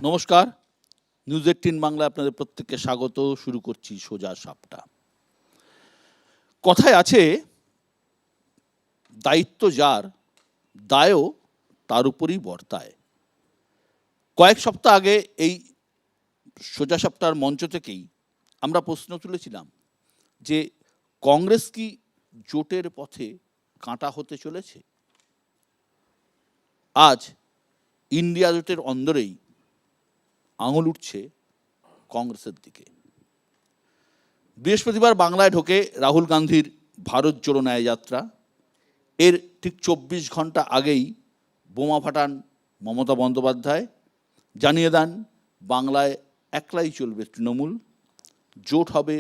নমস্কার, নিউজ 18 বাংলা আপনাদের প্রত্যেককে স্বাগত। শুরু করছি সোজা সাপটা। কথায় আছে, দায়িত্ব যার দায়ও তার উপরই বর্তায়। কয়েক সপ্তাহ আগে এই সোজা সাপটার মঞ্চ থেকেই আমরা প্রশ্ন তুলেছিলাম যে কংগ্রেস কি জোটের পথে কাঁটা হতে চলেছে? আজ ইন্ডিয়া জোটের অন্দরেই আঙুল উঠছে কংগ্রেসের দিকে। বৃহস্পতিবার বাংলায় ঢোকে রাহুল গান্ধীর ভারত জোড়ো ন্যায় যাত্রা। এর ঠিক 24 ঘন্টা আগেই বোমা ফাটান মমতা বন্দ্যোপাধ্যায়, জানিয়ে দেন বাংলায় একলাই চলবে তৃণমূল, জোট হবে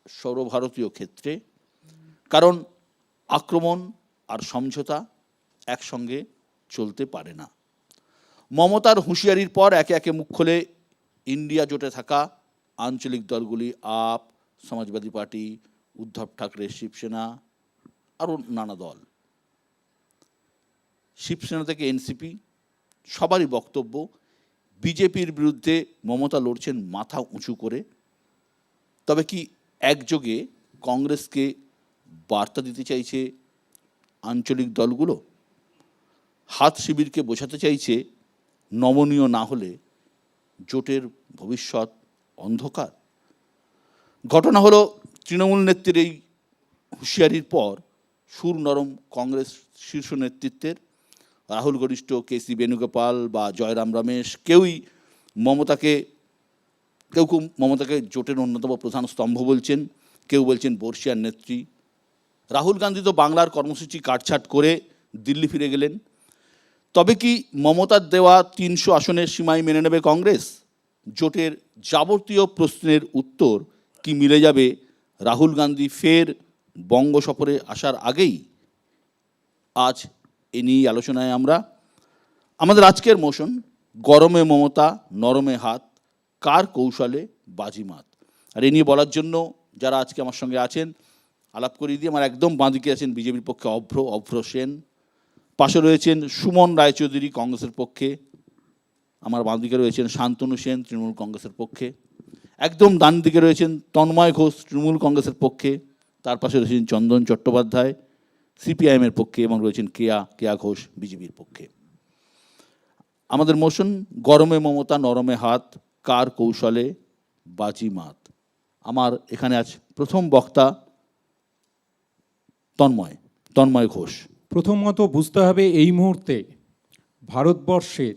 সর্বভারতীয় ক্ষেত্রে, কারণ আক্রমণ আর সমঝোতা একসঙ্গে চলতে পারে না। মমতার হুঁশিয়ারির পর একে একে মুখ খোলে ইন্ডিয়া জোটে থাকা আঞ্চলিক দলগুলি, আপ, সমাজবাদী পার্টি, উদ্ধব ঠাকরে, শিবসেনা, আরও নানা দল। শিবসেনা থেকে এনসিপি, সবারই বক্তব্য বিজেপির বিরুদ্ধে মমতা লড়ছেন মাথা উঁচু করে। তবে কি একযোগে কংগ্রেসকে বার্তা দিতে চাইছে আঞ্চলিক দলগুলো? হাত শিবিরকে বোঝাতে চাইছে নমনীয় না হলে জোটের ভবিষ্যৎ অন্ধকার? ঘটনা হলো, তৃণমূল নেত্রীর এই হুঁশিয়ারির পর সুর নরম কংগ্রেস শীর্ষ নেতৃত্বের। রাহুল গরিষ্ঠ কেসি বেণুগোপাল বা জয়রাম রমেশ কেউ মমতাকে জোটের অন্যতম প্রধান স্তম্ভ বলছেন, কেউ বলছেন বর্ষিয়ার নেত্রী। রাহুল গান্ধী তো বাংলার কর্মসূচি কাটছাট করে দিল্লি ফিরে গেলেন। তবে কি মমতার দেওয়া 300 আসনের সীমাই মেনে নেবে কংগ্রেস? জোটের যাবতীয় প্রশ্নের উত্তর কি মিলে যাবে রাহুল গান্ধী ফের বঙ্গ সফরে আসার আগেই? আজ এ নিয়েই আলোচনায় আমাদের আজকের মোশন, গরমে মমতা, নরমে হাত, কার কৌশলে বাজিমাত। আর এ নিয়ে বলার জন্য যারা আজকে আমার সঙ্গে আছেন, আলাপ করিয়ে দিয়ে আমার একদম বাঁদিকে আছেন বিজেপির পক্ষে অভ্র সেন, পাশে রয়েছেন সুমন রায়চৌধুরী কংগ্রেসের পক্ষে, আমার বাঁদিকে রয়েছেন শান্তনু সেন তৃণমূল কংগ্রেসের পক্ষে, একদম ডান দিকে রয়েছেন তন্ময় ঘোষ তৃণমূল কংগ্রেসের পক্ষে, তার পাশে রয়েছেন চন্দন চট্টোপাধ্যায় সিপিআইএমের পক্ষে, এবং রয়েছেন কেয়া ঘোষ বিজেপির পক্ষে। আমাদের মোশন, গরমে মমতা, নরমে হাত, কার কৌশলে বাজিমাত। আমার এখানে আজ প্রথম বক্তা তন্ময় ঘোষ। প্রথমত বুঝতে হবে এই মুহূর্তে ভারতবর্ষের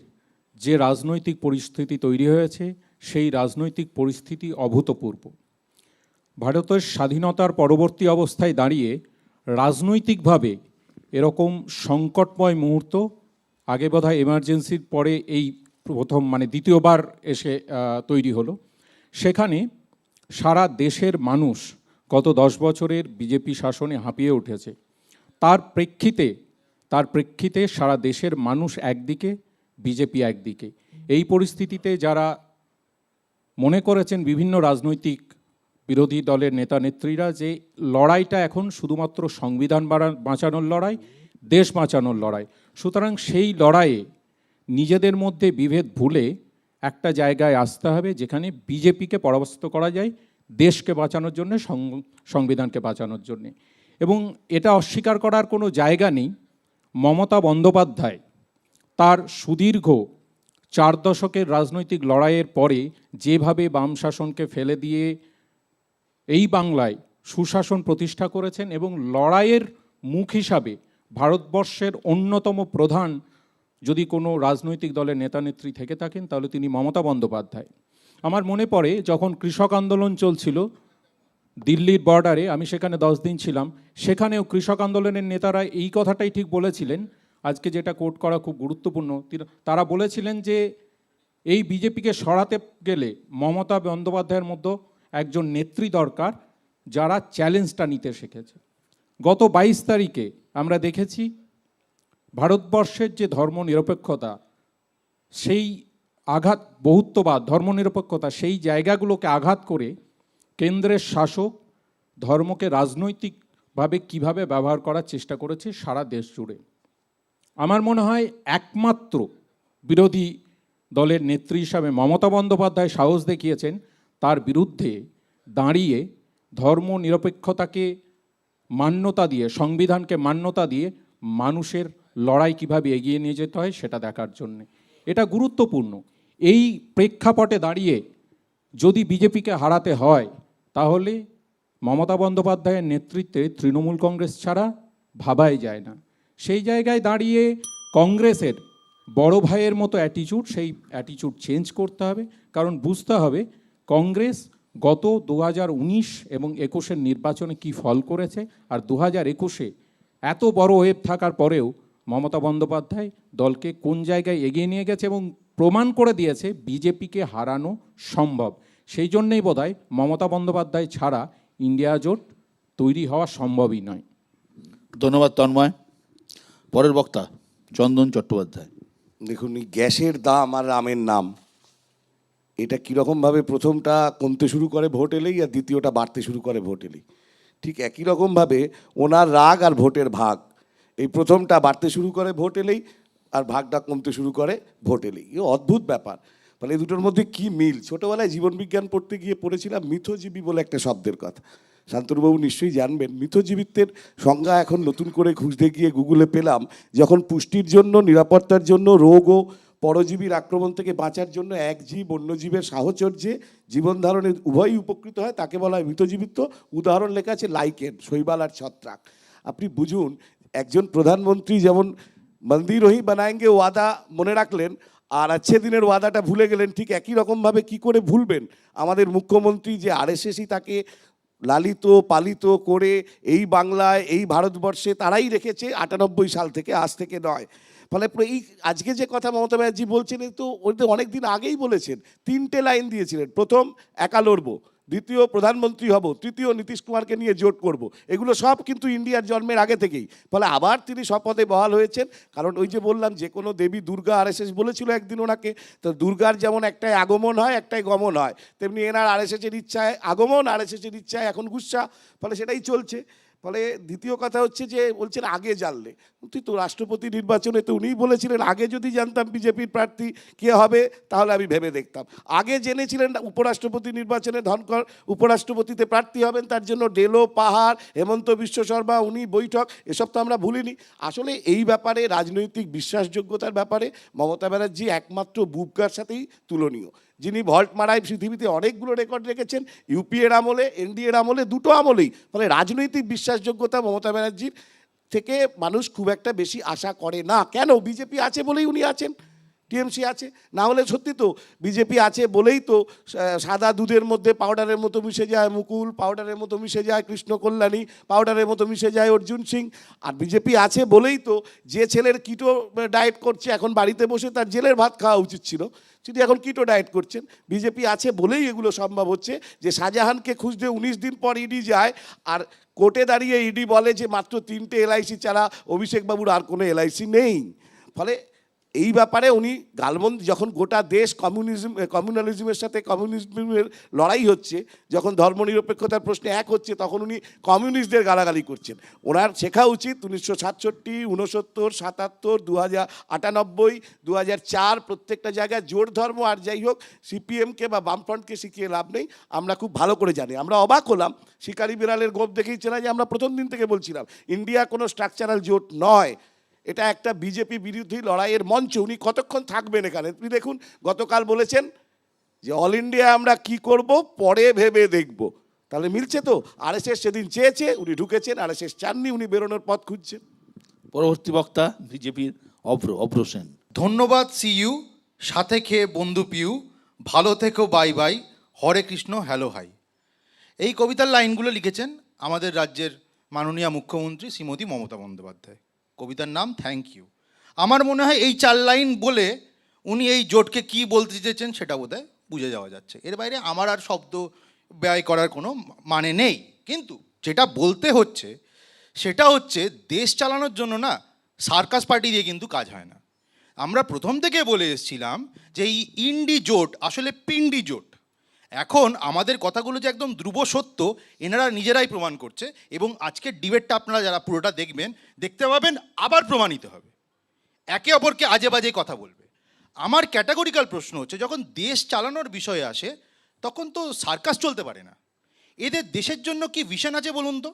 যে রাজনৈতিক পরিস্থিতি তৈরি হয়েছে সেই রাজনৈতিক পরিস্থিতি অভূতপূর্ব। ভারতের স্বাধীনতার পরবর্তী অবস্থায় দাঁড়িয়ে রাজনৈতিকভাবে এরকম সংকটময় মুহূর্ত আগে বোধহয় এমার্জেন্সির পরে এই প্রথম দ্বিতীয়বার এসে তৈরি হলো। সেখানে সারা দেশের মানুষ গত 10 বছরের বিজেপি শাসনে হাঁপিয়ে উঠেছে। তার প্রেক্ষিতে সারা দেশের মানুষ একদিকে, বিজেপি একদিকে। এই পরিস্থিতিতে যারা মনে করেছেন বিভিন্ন রাজনৈতিক বিরোধী দলের নেতা নেত্রীরা যে লড়াইটা এখন শুধুমাত্র সংবিধান বাঁচানোর লড়াই, দেশ বাঁচানোর লড়াই, সুতরাং সেই লড়াইয়ে নিজেদের মধ্যে বিভেদ ভুলে একটা জায়গায় আসতে হবে যেখানে বিজেপিকে পরাস্ত করা যায় দেশকে বাঁচানোর জন্য, সংবিধানকে বাঁচানোর জন্যে। এবং এটা অস্বীকার করার কোনো জায়গা নেই, মমতা বন্দ্যোপাধ্যায় তার সুদীর্ঘ 4 দশকের রাজনৈতিক লড়াইয়ের পরে যেভাবে বাম শাসনকে ফেলে দিয়ে এই বাংলায় সুশাসন প্রতিষ্ঠা করেছেন, এবং লড়াইয়ের মুখ হিসাবে ভারতবর্ষের অন্যতম প্রধান যদি কোনো রাজনৈতিক দলের নেতানেত্রী থেকে থাকেন তাহলে তিনি মমতা বন্দ্যোপাধ্যায়। আমার মনে পড়ে যখন কৃষক আন্দোলন চলছিল দিল্লির বর্ডারে, আমি সেখানে 10 দিন ছিলাম, সেখানেও কৃষক আন্দোলনের নেতারা এই কথাটাই ঠিক বলেছিলেন, আজকে যেটা কোট করা খুব গুরুত্বপূর্ণ। তারা বলেছিলেন যে এই বিজেপিকে সরাতে গেলে মমতা বন্দ্যোপাধ্যায়ের মতো একজন নেত্রী দরকার যারা চ্যালেঞ্জটা নিতে শিখেছে। গত 22 তারিখে আমরা দেখেছি ভারতবর্ষের যে ধর্মনিরপেক্ষতা, সেই আঘাত, বহুত্ববাদ, ধর্মনিরপেক্ষতা, সেই জায়গাগুলোকে আঘাত করে কেন্দ্রের শাসক ধর্মকে রাজনৈতিকভাবে কিভাবে ব্যবহার করার চেষ্টা করেছে সারা দেশ জুড়ে। আমার মনে হয় একমাত্র বিরোধী দলের নেত্রী হিসাবে মমতা বন্দ্যোপাধ্যায় সাহস দেখিয়েছেন তার বিরুদ্ধে দাঁড়িয়ে ধর্ম নিরপেক্ষতাকে মান্যতা দিয়ে, সংবিধানকে মান্যতা দিয়ে মানুষের লড়াই কিভাবে এগিয়ে নিয়ে যেতে হয় সেটা দেখার জন্যে। এটা গুরুত্বপূর্ণ। এই প্রেক্ষাপটে দাঁড়িয়ে যদি বিজেপিকে হারাতে হয় তাহলে মমতা বন্দ্যোপাধ্যায়ের নেতৃত্বে তৃণমূল কংগ্রেস ছাড়া ভাবাই যায় না। সেই জায়গায় দাঁড়িয়ে কংগ্রেসের বড় ভাইয়ের মতো অ্যাটিচিউড, সেই অ্যাটিচিউড চেঞ্জ করতে হবে। কারণ বুঝতে হবে কংগ্রেস গত 2019 এবং 21-এর নির্বাচনে কি ফল করেছে, আর 2021-এ এত বড় ওয়েভ থাকার পরেও মমতা বন্দ্যোপাধ্যায় দলকে কোন জায়গায় এগিয়ে নিয়ে গেছে এবং প্রমাণ করে দিয়েছে বিজেপিকে হারানো সম্ভব। সেই জন্যেই বোধহয় মমতা বন্দ্যোপাধ্যায় ছাড়া ইন্ডিয়া জোট তৈরি হওয়া সম্ভবই নয়। ধন্যবাদ তন্ময়। পরের বক্তা চন্দন চট্টোপাধ্যায়। দেখুন, এই গ্যাসের দাম আর রামের নাম, এটা কীরকমভাবে প্রথমটা কমতে শুরু করে ভোট এলেই আর দ্বিতীয়টা বাড়তে শুরু করে ভোট এলেই, ঠিক একই রকমভাবে ওনার রাগ আর ভোটের ভাগ, এই প্রথমটা বাড়তে শুরু করে ভোট এলেই আর ভাগটা কমতে শুরু করে ভোট এলেই। এ অদ্ভুত ব্যাপার। মানে এই দুটোর মধ্যে কি মিল? ছোটোবেলায় জীবনবিজ্ঞান পড়তে গিয়ে পড়েছিলাম মিথজীবী বলে একটা শব্দের কথা। শান্তনুবাবু নিশ্চয়ই জানবেন। মিথজীবিত্বের সংজ্ঞা এখন নতুন করে খুঁজতে গিয়ে গুগলে পেলাম, যখন পুষ্টির জন্য, নিরাপত্তার জন্য, রোগ ও পরজীবীর আক্রমণ থেকে বাঁচার জন্য এক জীব অন্য জীবের সাহচর্যে জীবন ধারণে উভয়ই উপকৃত হয়, তাকে বলা হয় মিথজীবিত্ব। উদাহরণ লেখা আছে লাইকেন, শৈবাল আর ছত্রাক। আপনি বুঝুন, একজন প্রধানমন্ত্রী যেমন মন্দির ওহি বানায়েঙ্গে ওয়াদা মনে রাখলেন আর আচ্ছে দিনের ওয়াদাটা ভুলে গেলেন, ঠিক একই রকমভাবে কি করে ভুলবেন আমাদের মুখ্যমন্ত্রী যে আরএসএসই তাকে লালিত পালিত করে এই বাংলায়, এই ভারতবর্ষে তারাই রেখেছে 98 সাল থেকে, আজ থেকে নয়। ফলে এই আজকে যে কথা মমতা ব্যানার্জি বলছেন, তো ওদের অনেক দিন আগেই বলেছেন। 3টে লাইন দিয়েছিলেন, প্রথম একা লড়বো, দ্বিতীয় প্রধানমন্ত্রী হব, তৃতীয় নীতিশ কুমারকে নিয়ে জোট করব। এগুলো সব কিন্তু ইন্ডিয়ার জন্মের আগে থেকেই। ফলে আবার তিনি শপথে বহাল হয়েছেন। কারণ ওই যে বললাম, যে কোনো দেবী, দুর্গা, আরএসএস বলেছিল একদিন ওনাকে, তো দুর্গার যেমন একটাই আগমন হয়, একটাই গমন হয়, তেমনি এনার আরএসএসের ইচ্ছায় আগমন, আরএসএসের ইচ্ছায় এখন গুচ্ছা। ফলে সেটাই চলছে। ফলে দ্বিতীয় কথা হচ্ছে যে বলছেন আগে জানলে, তুই তো রাষ্ট্রপতি নির্বাচনে তো উনিই বলেছিলেন আগে যদি জানতাম বিজেপির প্রার্থী কে হবে তাহলে আমি ভেবে দেখতাম। আগে জেনেছিলেন উপরাষ্ট্রপতি নির্বাচনে ধনকর উপরাষ্ট্রপতিতে প্রার্থী হবেন, তার জন্য ডেলো, পাহাড়, হেমন্ত বিশ্ব শর্মা, উনি বৈঠক, এসব তো আমরা ভুলিনি। আসলে এই ব্যাপারে রাজনৈতিক বিশ্বাসযোগ্যতার ব্যাপারে মমতা ব্যানার্জি একমাত্র বুবকার সাথেই তুলনীয়, যিনি ভল্ট মারায় পৃথিবীতে অনেকগুলো রেকর্ড রেখেছেন, ইউপিএর আমলে, এনডিএর আমলে, দুটো আমলেই। ফলে রাজনৈতিক বিশ্বাসযোগ্যতা মমতা ব্যানার্জির থেকে মানুষ খুব একটা বেশি আশা করে না। কেন? বিজেপি আছে বলেই উনি আছেন, টিএমসি আছে। না হলে সত্যি তো বিজেপি আছে বলেই তো সাদা দুধের মধ্যে পাউডারের মতো মিশে যায় মুকুল, পাউডারের মতো মিশে যায় কৃষ্ণ কল্যাণী, পাউডারের মতো মিশে যায় অর্জুন সিং। আর বিজেপি আছে বলেই তো যে ছেলের কিটো ডায়েট করছে এখন বাড়িতে বসে, তার জেলের ভাত খাওয়া উচিত ছিল, যদি এখন কিটো ডায়েট করছেন। বিজেপি আছে বলেই এগুলো সম্ভব হচ্ছে। যে শাহজাহানকে খুঁজতে 19 দিন পর ইডি যায়, আর কোর্টে দাঁড়িয়ে ইডি বলে যে মাত্র 3টে এলআইসি ছাড়া অভিষেকবাবুর আর কোনো এলআইসি নেই। ফলে এই ব্যাপারে উনি গালমন্দ, যখন গোটা দেশ কমিউনালিজমের সাথে কমিউনিজমের লড়াই হচ্ছে, যখন ধর্মনিরপেক্ষতার প্রশ্নে এক হচ্ছে, তখন উনি কমিউনিস্টদের গালাগালি করছেন। ওনার শেখা উচিত 1967, 69, 77, 2098, 2004 প্রত্যেকটা জায়গায় জোট ধর্ম। আর যাই হোক, সিপিএমকে বা বামফ্রন্টকে শিখিয়ে লাভ নেই, আমরা খুব ভালো করে জানি। আমরা অবাক হলাম, শিকারি বিড়ালের গোপ দেখেই চেনা, যে আমরা প্রথম দিন থেকে বলছিলাম ইন্ডিয়া কোনো স্ট্রাকচারাল জোট নয়, এটা একটা বিজেপি বিরোধী লড়াইয়ের মঞ্চ। উনি কতক্ষণ থাকবেন এখানে? আপনি দেখুন, গতকাল বলেছেন যে অল ইন্ডিয়া আমরা কি করব পরে ভেবে দেখব। তাহলে মিলছে তো? আরএসএস সেদিন চেয়েছে, উনি ঢুকেছেন, আরএসএস চাননি, উনি বেরোনোর পথ খুঁজছেন। পরবর্তী বক্তা বিজেপির অভ্র সেন। ধন্যবাদ সিইউ, সাথে খেয়ে বন্ধু পিউ, ভালো থেকো বাই বাই, হরে কৃষ্ণ হ্যালো হাই। এই কবিতার লাইনগুলো লিখেছেন আমাদের রাজ্যের মাননীয় মুখ্যমন্ত্রী শ্রীমতী মমতা বন্দ্যোপাধ্যায়। কবিতার নাম থ্যাংক ইউ। আমার মনে হয় এই 4 লাইন বলে উনি এই জোটকে কি বলতে চেয়েছেন সেটা বোধহয় বুঝে যাওয়া যাচ্ছে। এর বাইরে আমার আর শব্দ ব্যয় করার কোনো মানে নেই। কিন্তু যেটা বলতে হচ্ছে সেটা হচ্ছে, দেশ চালানোর জন্য না সার্কাস পার্টি দিয়ে কিন্তু কাজ হয় না। আমরা প্রথম থেকে বলে এসেছিলাম যে এই ইন্ডি জোট আসলে পিন্ডি জোট। এখন আমাদের কথাগুলো যে একদম ধ্রুব সত্য এনারা নিজেরাই প্রমাণ করছে, এবং আজকের ডিবেটটা আপনারা যারা পুরোটা দেখবেন, দেখতে পাবেন আবার প্রমাণিত হবে। একে অপরকে আজে বাজে কথা বলবে। আমার ক্যাটাগরিক্যাল প্রশ্ন হচ্ছে, যখন দেশ চালানোর বিষয়ে আসে তখন তো সার্কাস চলতে পারে না। এদের দেশের জন্য কি ভিশন আছে বলুন তো?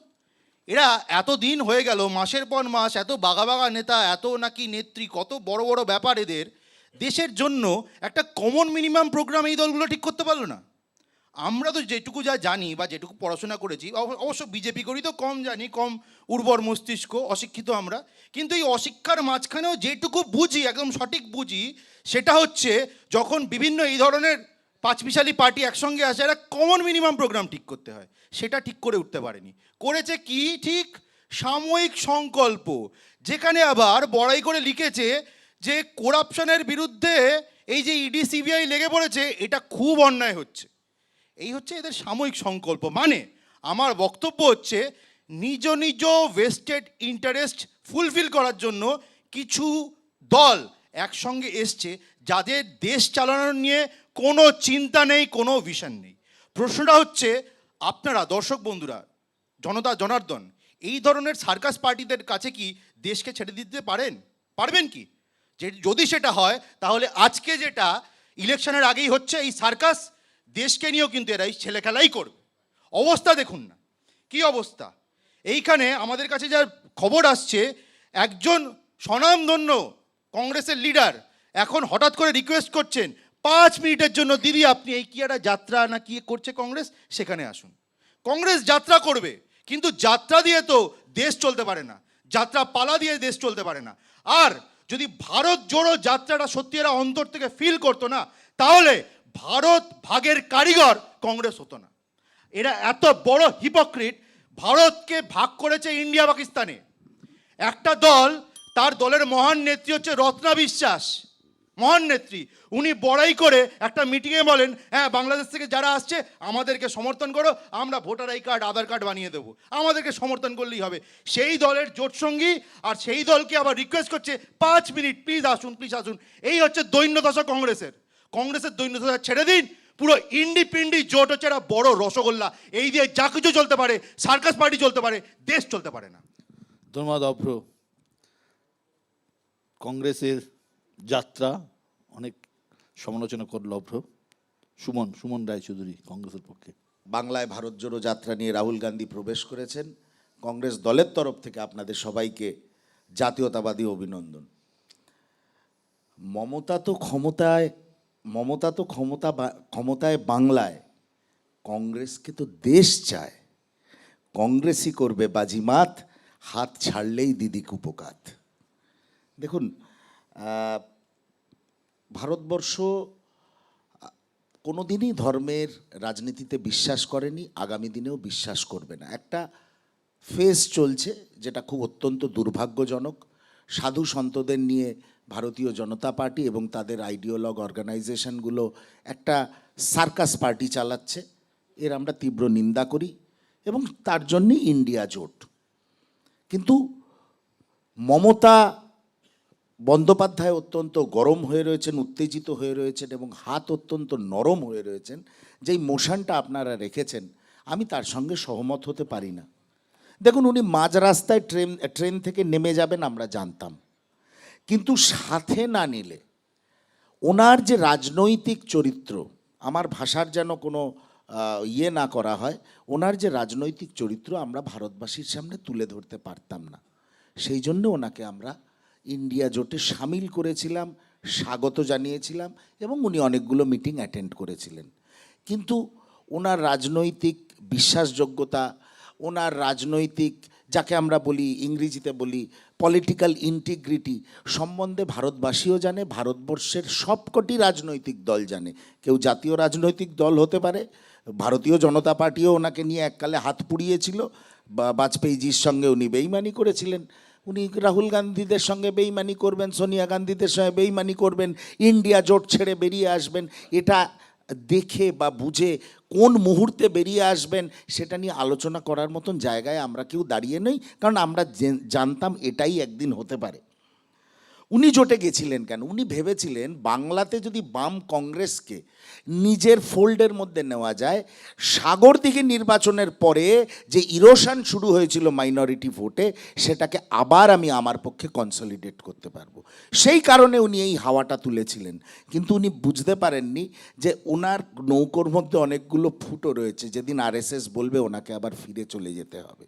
এরা এত দিন হয়ে গেল, মাসের পর মাস, এত বাঘা বাঘা নেতা, এত নাকি নেত্রী, কত বড় বড় ব্যাপার এদের, দেশের জন্য একটা কমন মিনিমাম প্রোগ্রাম এই দলগুলো ঠিক করতে পারলো না। আমরা তো যেটুকু যা জানি বা যেটুকু পড়াশোনা করেছি, অবশ্য বিজেপি করি তো কম জানি, কম উর্বর মস্তিষ্ক, অশিক্ষিত আমরা, কিন্তু এই অশিক্ষার মাঝখানেও যেটুকু বুঝি, একদম সঠিক বুঝি, সেটা হচ্ছে যখন বিভিন্ন এই ধরনের পাঁচমিশালি পার্টি একসঙ্গে আসে, একটা কমন মিনিমাম প্রোগ্রাম ঠিক করতে হয়, সেটা ঠিক করে উঠতে পারেনি। করেছে কি ঠিক? সাময়িক সংকল্প, যেখানে আবার বড়াই করে লিখেছে যে করাপশনের বিরুদ্ধে এই যে ইডি সিবিআই লেগে পড়েছে, এটা খুব অন্যায় হচ্ছে। এই হচ্ছে এদের সাময়িক সংকল্প। মানে আমার বক্তব্য হচ্ছে, নিজ নিজ ভেস্টেড ইন্টারেস্ট ফুলফিল করার জন্য কিছু দল একসঙ্গে এসছে, যাদের দেশ চালানোর নিয়ে কোনো চিন্তা নেই, কোনো ভিশন নেই। প্রশ্নটা হচ্ছে, আপনারা দর্শক বন্ধুরা, জনতা জনার্দন, এই ধরনের সার্কাস পার্টিদের কাছে কি দেশকে ছেড়ে দিতে পারবেন কি? যে যদি সেটা হয়, তাহলে আজকে যেটা ইলেকশনের আগেই হচ্ছে এই সার্কাস, দেশকে নিয়েও কিন্তু এরা এই ছেলে খেলাই করবে। অবস্থা দেখুন না, কি অবস্থা। এইখানে আমাদের কাছে যা খবর আসছে, একজন স্বনামধন্য কংগ্রেসের লিডার এখন হঠাৎ করে রিকোয়েস্ট করছেন, 5 মিনিটের জন্য দিদি আপনি এই কি একটা যাত্রা না কি করছে কংগ্রেস, সেখানে আসুন। কংগ্রেস যাত্রা করবে, কিন্তু যাত্রা দিয়ে তো দেশ চলতে পারে না, যাত্রা পালা দিয়ে দেশ চলতে পারে না। আর যদি ভারত জোড়ো যাত্রাটা সত্যি এরা অন্তর থেকে ফিল করতো না, তাহলে ভারত ভাগের কারিগর কংগ্রেস হতো না। এরা এত বড় হিপোক্রিট। ভারতকে ভাগ করেছে ইন্ডিয়া পাকিস্তানে। একটা দল, তার দলের মহান নেত্রী হচ্ছে রত্না বিশ্বাস, মহান নেত্রী, উনি বড়াই করে একটা মিটিংয়ে বলেন, হ্যাঁ বাংলাদেশ থেকে যারা আসছে আমাদেরকে সমর্থন করো, আমরা voter I card Aadhaar card বানিয়ে দেবো, আমাদেরকে সমর্থন করলেই হবে। সেই দলের জোটসঙ্গী আর সেই দলকে আবার রিকোয়েস্ট করছে 5 মিনিট প্লিজ আসুন, প্লিজ আসুন। এই হচ্ছে দৈন্যদশা কংগ্রেসের দৈন্যদশা ছেড়ে দিন। পুরো ইন্ডিপিন্ডি জোট হচ্ছে একটা বড় রসগোল্লা, এই দিয়ে যা কিছু চলতে পারে, সার্কাস পার্টি চলতে পারে, দেশ চলতে পারে না। ধন্যবাদ অভ্র। কংগ্রেসের যাত্রা অনেক সমালোচনা করল অভ্র। সুমন রায়চৌধুরী কংগ্রেসের পক্ষে। বাংলায় ভারত জোড়ো যাত্রা নিয়ে রাহুল গান্ধী প্রবেশ করেছেন। কংগ্রেস দলের তরফ থেকে আপনাদের সবাইকে জাতীয়তাবাদী অভিনন্দন। মমতা তো ক্ষমতায় বাংলায়, কংগ্রেসকে তো দেশ চায়। কংগ্রেসই করবে বাজিমাত, হাত ছাড়লেই দিদি কুপোকাত। দেখুন, ভারতবর্ষ কোনোদিনই ধর্মের রাজনীতিতে বিশ্বাস করেনি, আগামী দিনেও বিশ্বাস করবে না। একটা ফেজ চলছে যেটা খুব অত্যন্ত দুর্ভাগ্যজনক। সাধু সন্তদের নিয়ে ভারতীয় জনতা পার্টি এবং তাদের আইডিওলগ অর্গানাইজেশনগুলো একটা সার্কাস পার্টি চালাচ্ছে, এর আমরা তীব্র নিন্দা করি এবং তার জন্যই ইন্ডিয়া জোট। কিন্তু মমতা বন্দ্যোপাধ্যায় অত্যন্ত গরম হয়ে রয়েছেন, উত্তেজিত হয়ে রয়েছেন এবং হাত অত্যন্ত নরম হয়ে রয়েছেন। যেই মোশনটা আপনারা রেখেছেন, আমি তার সঙ্গে সহমত হতে পারি না। দেখুন, উনি মাঝ রাস্তায় ট্রেন থেকে নেমে যাবেন আমরা জানতাম, কিন্তু সাথে না নিলে ওনার যে রাজনৈতিক চরিত্র, আমার ভাষার যেন কোনো ইয়ে না করা হয়, ওনার যে রাজনৈতিক চরিত্র আমরা ভারতবাসীর সামনে তুলে ধরতে পারতাম না। সেই জন্য ওনাকে আমরা ইন্ডিয়া জোটে সামিল করেছিলাম, স্বাগত জানিয়েছিলাম এবং উনি অনেকগুলো মিটিং অ্যাটেন্ড করেছিলেন। কিন্তু ওনার রাজনৈতিক বিশ্বাসযোগ্যতা, ওনার রাজনৈতিক, যাকে আমরা বলি ইংরেজিতে বলি পলিটিক্যাল ইন্টিগ্রিটি সম্বন্ধে ভারতবাসীও জানে, ভারতবর্ষের সবকটি রাজনৈতিক দল জানে। কেউ জাতীয় রাজনৈতিক দল হতে পারে, ভারতীয় জনতা পার্টিও ওনাকে নিয়ে এককালে হাত পুড়িয়েছিল, বাজপেয়ীজির সঙ্গে উনি বেইমানি করেছিলেন। উনি রাহুল গান্ধীদের সঙ্গে বেইমানি করবেন, সোনিয়া গান্ধীদের সঙ্গে বেইমানি করবেন, ইন্ডিয়া জোট ছেড়ে বেরিয়ে আসবেন। এটা দেখে বা বুঝে কোন মুহূর্তে বেরিয়ে আসবেন সেটা নিয়ে আলোচনা করার মতন জায়গায় আমরা কেউ দাঁড়িয়ে নেই, কারণ আমরা জানতাম এটাই একদিন হতে পারে। উনি জোটে গেছিলেন কেন? উনি ভেবেছিলেন বাংলাতে যদি বাম কংগ্রেসকে নিজের ফোল্ডের মধ্যে নেওয়া যায়, সাগর দিকে নির্বাচনের পরে যে ইরোশন শুরু হয়েছিল মাইনরিটি ভোটে, সেটাকে আবার আমি আমার পক্ষে কনসলিডেট করতে পারবো। সেই কারণে উনি এই হাওয়াটা তুলেছিলেন। কিন্তু উনি বুঝতে পারেননি যে ওনার নৌকোর মধ্যে অনেকগুলো ফুটো রয়েছে, যেদিন আরএসএস বলবে ওনাকে আবার ফিরে চলে যেতে হবে।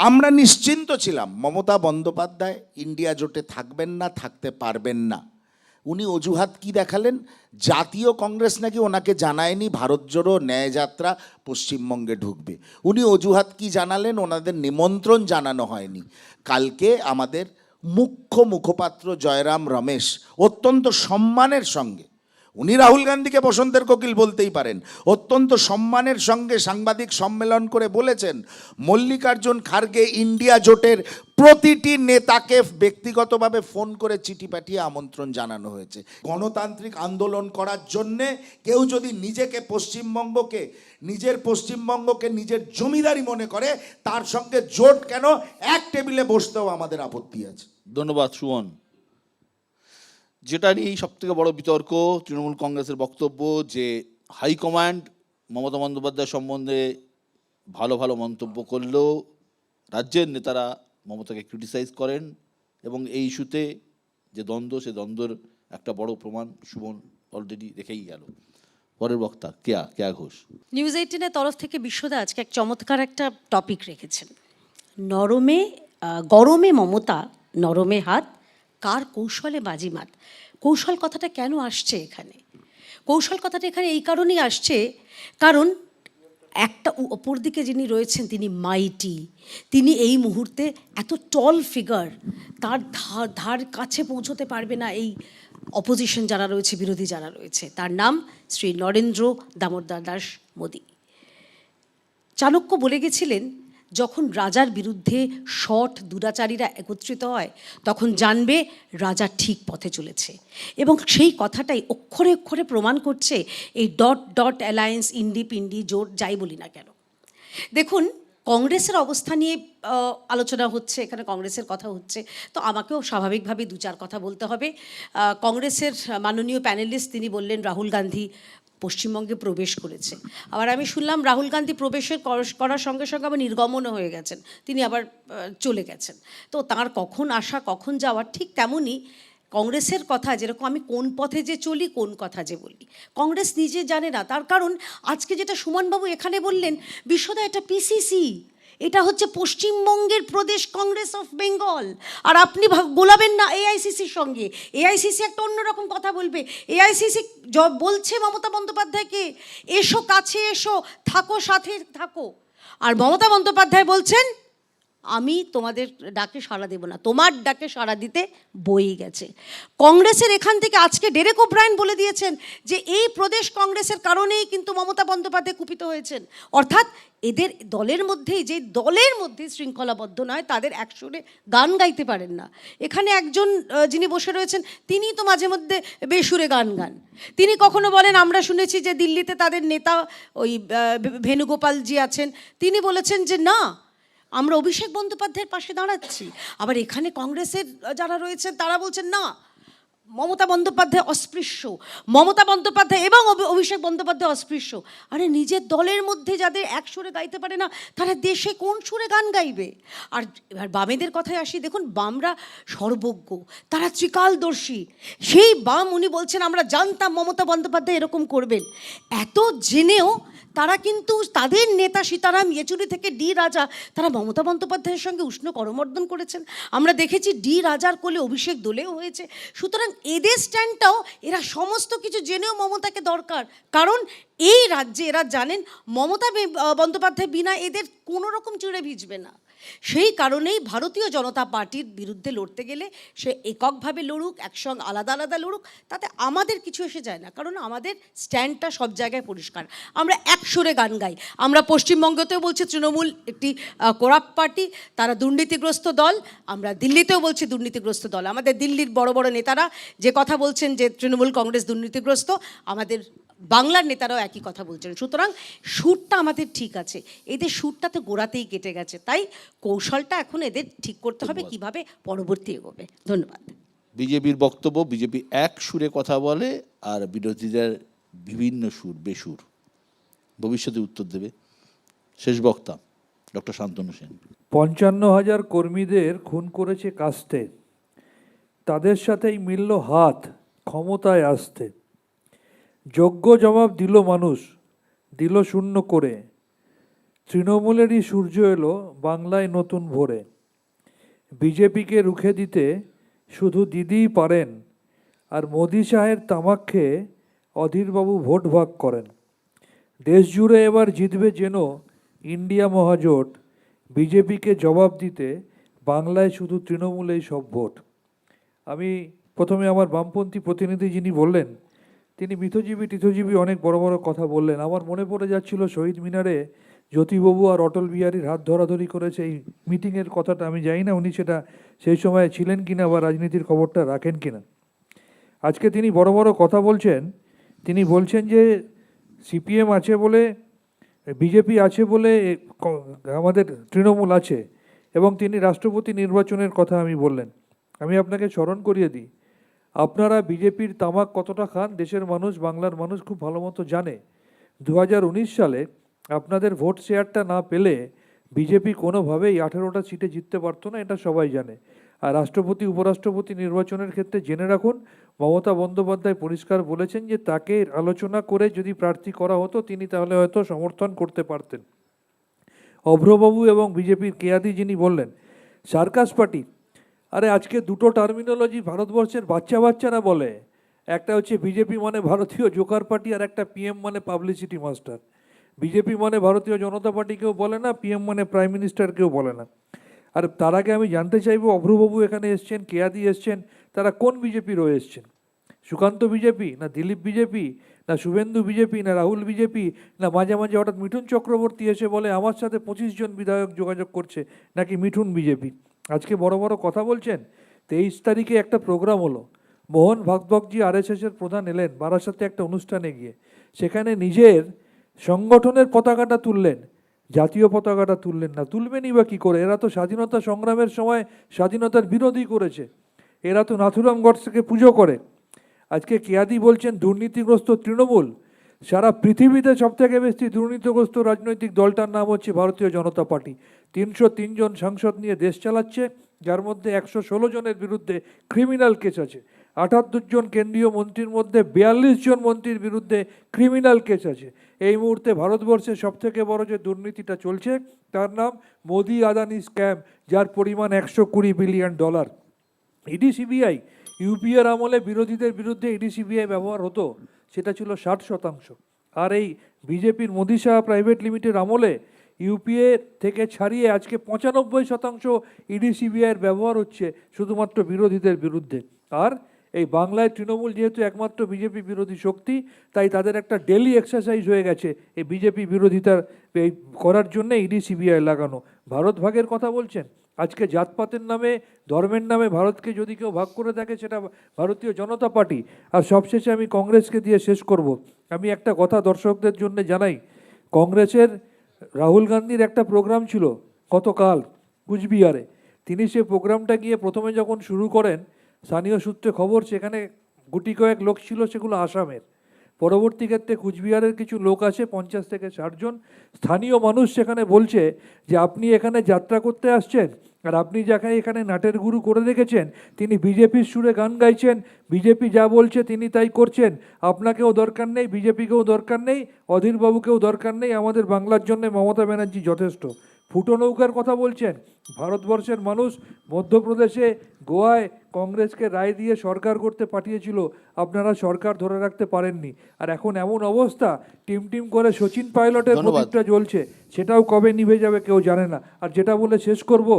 আমরা নিশ্চিন্ত ছিলাম মমতা বন্দ্যোপাধ্যায় ইন্ডিয়া জোটে থাকবেন না, থাকতে পারবেন না। উনি অজুহাত কি দেখালেন? জাতীয় কংগ্রেস নাকি ওনাকে জানায়নি ভারত জোড়ো ন্যায়যাত্রা পশ্চিমবঙ্গে ঢুকবে। উনি অজুহাত কি জানালেন? ওনাদের নিমন্ত্রণ জানানো হয়নি। কালকে আমাদের মুখ্য মুখপাত্র জয়রাম রমেশ অত্যন্ত সম্মানের সঙ্গে, উনি রাহুল গান্ধীকে বসন্তের কোকিল বলতেই পারেন, অত্যন্ত সম্মানের সঙ্গে সাংবাদিক সম্মেলন করে বলেছেন মল্লিকার্জুন খার্গে ইন্ডিয়া জোটের প্রতিটি নেতাকে ব্যক্তিগতভাবে ফোন করে চিঠি পাঠিয়ে আমন্ত্রণ জানানো হয়েছে। গণতান্ত্রিক আন্দোলন করার জন্যে কেউ যদি নিজের পশ্চিমবঙ্গকে নিজের জমিদারি মনে করে, তার সঙ্গে জোট কেন, এক টেবিলে বসতেও আমাদের আপত্তি আছে। ধন্যবাদ সুমন। যেটা নিয়েই সবথেকে বড় বিতর্ক, তৃণমূল কংগ্রেসের বক্তব্য যে হাইকমান্ড মমতা বন্দ্যোপাধ্যায় সম্বন্ধে ভালো ভালো মন্তব্য করলেও রাজ্যের নেতারা মমতাকে ক্রিটিসাইজ করেন, এবং এই ইস্যুতে যে দ্বন্দ্ব, সে দ্বন্দ্বের একটা বড় প্রমাণ সুমন অলরেডি রেখেই গেল। পরের বক্তা কেয়া ঘোষ। নিউজ 18-এর তরফ থেকে বিশ্বদা আজকে এক চমৎকার একটা টপিক রেখেছেন, গরমে মমতা, নরমে হাত, কার কৌশলে বাজিমাত। কৌশল কথাটা কেন আসছে এখানে? কৌশল কথাটা এখানে এই কারণেই আসছে, কারণ একটা অপর দিকে যিনি রয়েছেন তিনি মাইটি, তিনি এই মুহূর্তে এত টল ফিগার, তার ধার কাছে পৌঁছতে পারবে না এই অপোজিশন যারা রয়েছে, বিরোধী যারা রয়েছে। তার নাম শ্রী নরেন্দ্র দামোদর দাস মোদী। চাণক্য বলে গেছিলেন, যখন রাজার বিরুদ্ধে শঠ দুরাচারীরা একত্রিত হয় তখন জানবে রাজা ঠিক পথে চলেছে। এবং সেই কথাটাই অক্ষরে অক্ষরে প্রমাণ করছে এই অ্যালায়েন্স, ইন্ডি পিন্ডি জোট, যাই বলি না কেন। দেখুন, কংগ্রেসের অবস্থা নিয়ে আলোচনা হচ্ছে, এখানে কংগ্রেসের কথা হচ্ছে, তো আমাকেও স্বাভাবিকভাবে দু চার কথা বলতে হবে। কংগ্রেসের মাননীয় প্যানেলিস্ট তিনি বললেন রাহুল গান্ধী পশ্চিমবঙ্গে প্রবেশ করেছে। আবার আমি শুনলাম রাহুল গান্ধী প্রবেশের করার সঙ্গে সঙ্গে আবার নির্গমনও হয়ে গেছেন, তিনি আবার চলে গেছেন। তো তার কখন আসা কখন যাওয়ার, ঠিক তেমনই কংগ্রেসের কথা, যেরকম আমি কোন পথে যে চলি, কোন কথা যে বলি, কংগ্রেস নিজে জানে না। তার কারণ আজকে যেটা সুমনবাবু এখানে বললেন, বিশ্বদা, এটা পিসিসি, এটা হচ্ছে পশ্চিমবঙ্গের প্রদেশ কংগ্রেস অফ বেঙ্গল। আর আপনি গোলাবেন না এআইসিসির সঙ্গে। এআইসিসি একটা অন্যরকম কথা বলবে। এআইসিসি বলছে মমতা বন্দ্যোপাধ্যায়কে, এসো কাছে এসো, থাকো সাথে থাকো। আর মমতা বন্দ্যোপাধ্যায় বলছেন, আমি তোমাদের ডাকে সাড়া দেব না, তোমার ডাকে সাড়া দিতে বই গেছে। কংগ্রেসের এখান থেকে আজকে ডেরেক ওব্রায়েন বলে দিয়েছেন যে এই প্রদেশ কংগ্রেসের কারণেই কিন্তু মমতা বন্দ্যোপাধ্যায় কুপিত হয়েছেন। অর্থাৎ এদের দলের মধ্যেই, যে দলের মধ্যে শৃঙ্খলাবদ্ধ নয়, তাদের একসঙ্গে গান গাইতে পারেন না। এখানে একজন যিনি বসে রয়েছেন তিনি তো মাঝে মধ্যে বেসুরে গান গান। তিনি কখনো বলেন, আমরা শুনেছি যে দিল্লিতে তাদের নেতা ওই ভেনুগোপালজি আছেন, তিনি বলেছেন যে না, আমরা অভিষেক বন্দ্যোপাধ্যায়ের পাশে দাঁড়াচ্ছি। আবার এখানে কংগ্রেসের যারা রয়েছেন তারা বলছেন না, মমতা বন্দ্যোপাধ্যায় অস্পৃশ্য, মমতা বন্দ্যোপাধ্যায় এবং অভিষেক বন্দ্যোপাধ্যায় অস্পৃশ্য। আরে নিজের দলের মধ্যে যাদের এক সুরে গাইতে পারে না, তারা দেশে কোন সুরে গান গাইবে? আর এবার বামেদের কথায় আসি। দেখুন, বামরা সর্বজ্ঞ, তারা ত্রিকালদর্শী। সেই বাম, উনি বলছেন আমরা জানতাম মমতা বন্দ্যোপাধ্যায় এরকম করবেন। এত জেনেও তারা কিন্তু তাদের নেতা সীতারাম ইয়েচুরি থেকে ডি রাজা, তারা মমতা বন্দ্যোপাধ্যায়ের সঙ্গে উষ্ণ করমর্দন করেছেন। আমরা দেখেছি ডি রাজার কোলে অভিষেক দোলেও হয়েছে। সুতরাং এদের স্ট্যান্ডটাও, এরা সমস্ত কিছু জেনেও মমতাকে দরকার, কারণ এই রাজ্যে এরা জানেন মমতা বন্দ্যোপাধ্যায় বিনা এদের কোনো রকম চিড়ে ভিজবে না। সেই কারণেই ভারতীয় জনতা পার্টির বিরুদ্ধে লড়তে গেলে সে এককভাবে লড়ুক, একসঙ্গে আলাদা আলাদা লড়ুক, তাতে আমাদের কিছু এসে যায় না, কারণ আমাদের স্ট্যান্ডটা সব জায়গায় পরিষ্কার। আমরা এক সুরে গান গাই। আমরা পশ্চিমবঙ্গতেও বলছি তৃণমূল একটি করাপ্ট পার্টি, তারা দুর্নীতিগ্রস্ত দল। আমরা দিল্লিতেও বলছি দুর্নীতিগ্রস্ত দল। আমাদের দিল্লির বড় বড় নেতারা যে কথা বলছেন যে তৃণমূল কংগ্রেস দুর্নীতিগ্রস্ত, আমাদের বাংলার নেতারাও একই কথা বলছেন। সুতরাং সুরটা আমাদের ঠিক আছে, এদের সুরটা তো গোড়াতেই কেটে গেছে। তাই কৌশলটা এখন এদের ঠিক করতে হবে কিভাবে পরবর্তী এগোবে। ধন্যবাদ। বিজেপির বক্তব্য, বিজেপি এক সুরে কথা বলে আর বিরোধীদের বিভিন্ন সুর, বেসুর। ভবিষ্যতে উত্তর দেবে। শেষ বক্তা ডক্টর শান্তনু সেন। ৫৫,০০০ কর্মীদের খুন করেছে কাস্তে, তাদের সাথেই মিলল হাত ক্ষমতায় আসতে। যোগ্য জবাব দিল মানুষ, দিল শূন্য করে। তৃণমূলেরই সূর্য এলো বাংলায় নতুন ভোরে। বিজেপিকে রুখে দিতে শুধু দিদিই পারেন, আর মোদি শাহের তামাক খেয়ে অধীরবাবু ভোট ভাগ করেন। দেশ জুড়ে এবার জিতবে যেন ইন্ডিয়া মহাজোট, বিজেপিকে জবাব দিতে বাংলায় শুধু তৃণমূলেই সব ভোট। আমি প্রথমে আমার বামপন্থী প্রতিনিধি যিনি বললেন, তিনি মিথজীবী টিথজীবী অনেক বড় বড় কথা বললেন। আমার মনে পড়ে যাচ্ছিল শহীদ মিনারে জ্যোতিবাবু আর অটল বিহারীর হাত ধরাধরি করেছে এই মিটিংয়ের কথাটা। আমি জানি না উনি সেটা সেই সময় ছিলেন কিনা বা রাজনীতির খবরটা রাখেন কিনা। আজকে তিনি বড় বড় কথা বলছেন। তিনি বলছেন যে সিপিএম আছে বলে, বিজেপি আছে বলে আমাদের তৃণমূল আছে, এবং তিনি রাষ্ট্রপতি নির্বাচনের কথা আমি বললেন। আমি আপনাকে স্মরণ করিয়ে দিই, আপনারা বিজেপির তামাক কতটা খান দেশের মানুষ, বাংলার মানুষ খুব ভালো মতো জানে। 2019 সালে আপনাদের ভোট শেয়ারটা না পেলে বিজেপি কোনোভাবেই 18টা সিটে জিততে পারতো না, এটা সবাই জানে। আর রাষ্ট্রপতি উপরাষ্ট্রপতি নির্বাচনের ক্ষেত্রে জেনে রাখুন, মমতা বন্দ্যোপাধ্যায় পরিষ্কার বলেছেন যে তাকে আলোচনা করে যদি প্রার্থী করা হতো তিনি তাহলে হয়তো সমর্থন করতে পারতেন। অভ্রবাবু এবং বিজেপির কেয়াদি যিনি বললেন সার্কাস পার্টি, আরে আজকে দুটো টার্মিনোলজি ভারতবর্ষের বাচ্চারা বলে। একটা হচ্ছে বিজেপি মানে ভারতীয় জোকার পার্টি, আর একটা পিএম মানে পাবলিসিটি মাস্টার। বিজেপি মানে ভারতীয় জনতা পার্টি কেউ বলে না, পিএম মানে প্রাইম মিনিস্টার কেউ বলে না। আর তার আগে আমি জানতে চাইবো, অভ্রবাবু এখানে এসছেন, কেয়াদি এসছেন, তারা কোন বিজেপির হয়ে এসছেন? সুকান্ত বিজেপি, না দিলীপ বিজেপি, না শুভেন্দু বিজেপি, না রাহুল বিজেপি, না মাঝে মাঝে হঠাৎ মিঠুন চক্রবর্তী এসে বলে আমার সাথে 25 জন বিধায়ক যোগাযোগ করছে, নাকি মিঠুন বিজেপি? আজকে বড় বড় কথা বলছেন। 23 তারিখে একটা প্রোগ্রাম হলো, মোহন ভাগবতজি আরএসএসের প্রধান এলেন বারাসাতে একটা অনুষ্ঠানে গিয়ে, সেখানে নিজের সংগঠনের পতাকাটা তুললেন, জাতীয় পতাকাটা তুললেন না। তুলবেনই বা কী করে? এরা তো স্বাধীনতা সংগ্রামের সময় স্বাধীনতার বিরোধী করেছে, এরা তো নাথুরাম গডসেকে পুজো করে। আজকে কেয়াদি বলছেন দুর্নীতিগ্রস্ত তৃণমূল। সারা পৃথিবীতে সবথেকে বেশি দুর্নীতিগ্রস্ত রাজনৈতিক দলটার নাম হচ্ছে ভারতীয় জনতা পার্টি। 303 জন সাংসদ নিয়ে দেশ চালাচ্ছে, যার মধ্যে 116 জনের বিরুদ্ধে ক্রিমিনাল কেস আছে। 78 জন কেন্দ্রীয় মন্ত্রীর মধ্যে 42 জন মন্ত্রীর বিরুদ্ধে ক্রিমিনাল কেস আছে। এই মুহূর্তে ভারতবর্ষে সবথেকে বড় যে দুর্নীতিটা চলছে তার নাম মোদি আদানি স্ক্যাম, যার পরিমাণ $120 বিলিয়ন। ইডি সিবিআই, ইউপিএর আমলে বিরোধীদের বিরুদ্ধে ইডি সিবিআই ব্যবহার হতো, সেটা ছিল 60%। আর এই বিজেপির মোদি শাহ প্রাইভেট লিমিটেড আমলে ইউপিএ থেকে ছাড়িয়ে আজকে 95% ইডি সিবিআইয়ের ব্যবহার হচ্ছে শুধুমাত্র বিরোধীদের বিরুদ্ধে। আর এই বাংলায় তৃণমূল যেহেতু একমাত্র বিজেপি বিরোধী শক্তি, তাই তাদের একটা ডেলি এক্সারসাইজ হয়ে গেছে এই বিজেপি বিরোধিতার এই করার জন্য ইডি সিবিআই লাগানো। ভারত ভাগের কথা বলছেন, আজকে জাতপাতের নামে, ধর্মের নামে ভারতকে যদি কেউ ভাগ করে থাকে সেটা ভারতীয় জনতা পার্টি। আর সবশেষে আমি কংগ্রেসকে দিয়ে শেষ করব। আমি একটা কথা দর্শকদের জন্য জানাই, কংগ্রেসের রাহুল গান্ধীর একটা প্রোগ্রাম ছিল গতকাল কুচবিহারে। তিনি সেই প্রোগ্রামটা গিয়ে প্রথমে যখন শুরু করেন, স্থানীয় সূত্রে খবর সেখানে গুটি কয়েক লোক ছিল, সেগুলো আসামের। পরবর্তী ক্ষেত্রে কুচবিহারের কিছু লোক আসে, 50 থেকে 60 জন স্থানীয় মানুষ সেখানে বলছে যে আপনি এখানে যাত্রা করতে আসছেন, আর আপনি যাকে এখানে নাটের গুরু করে রেখেছেন তিনি বিজেপির সুরে গান গাইছেন, বিজেপি যা বলছে তিনি তাই করছেন। আপনাকেও দরকার নেই, বিজেপিকেও দরকার নেই, অধীরবাবুকেও দরকার নেই, আমাদের বাংলার জন্য মমতা ব্যানার্জি যথেষ্ট। ফুটো নৌকার কথা বলছেন। ভারতবর্ষের মানুষ মধ্যপ্রদেশে, গোয়ায় কংগ্রেসকে রায় দিয়ে সরকার করতে পাঠিয়েছিল, আপনারা সরকার ধরে রাখতে পারেননি। আর এখন এমন অবস্থা, টিম করে সচিন পাইলটের প্রদীপটা জ্বলছে, সেটাও কবে নিভে যাবে কেউ জানে না। আর যেটা বলে শেষ করব,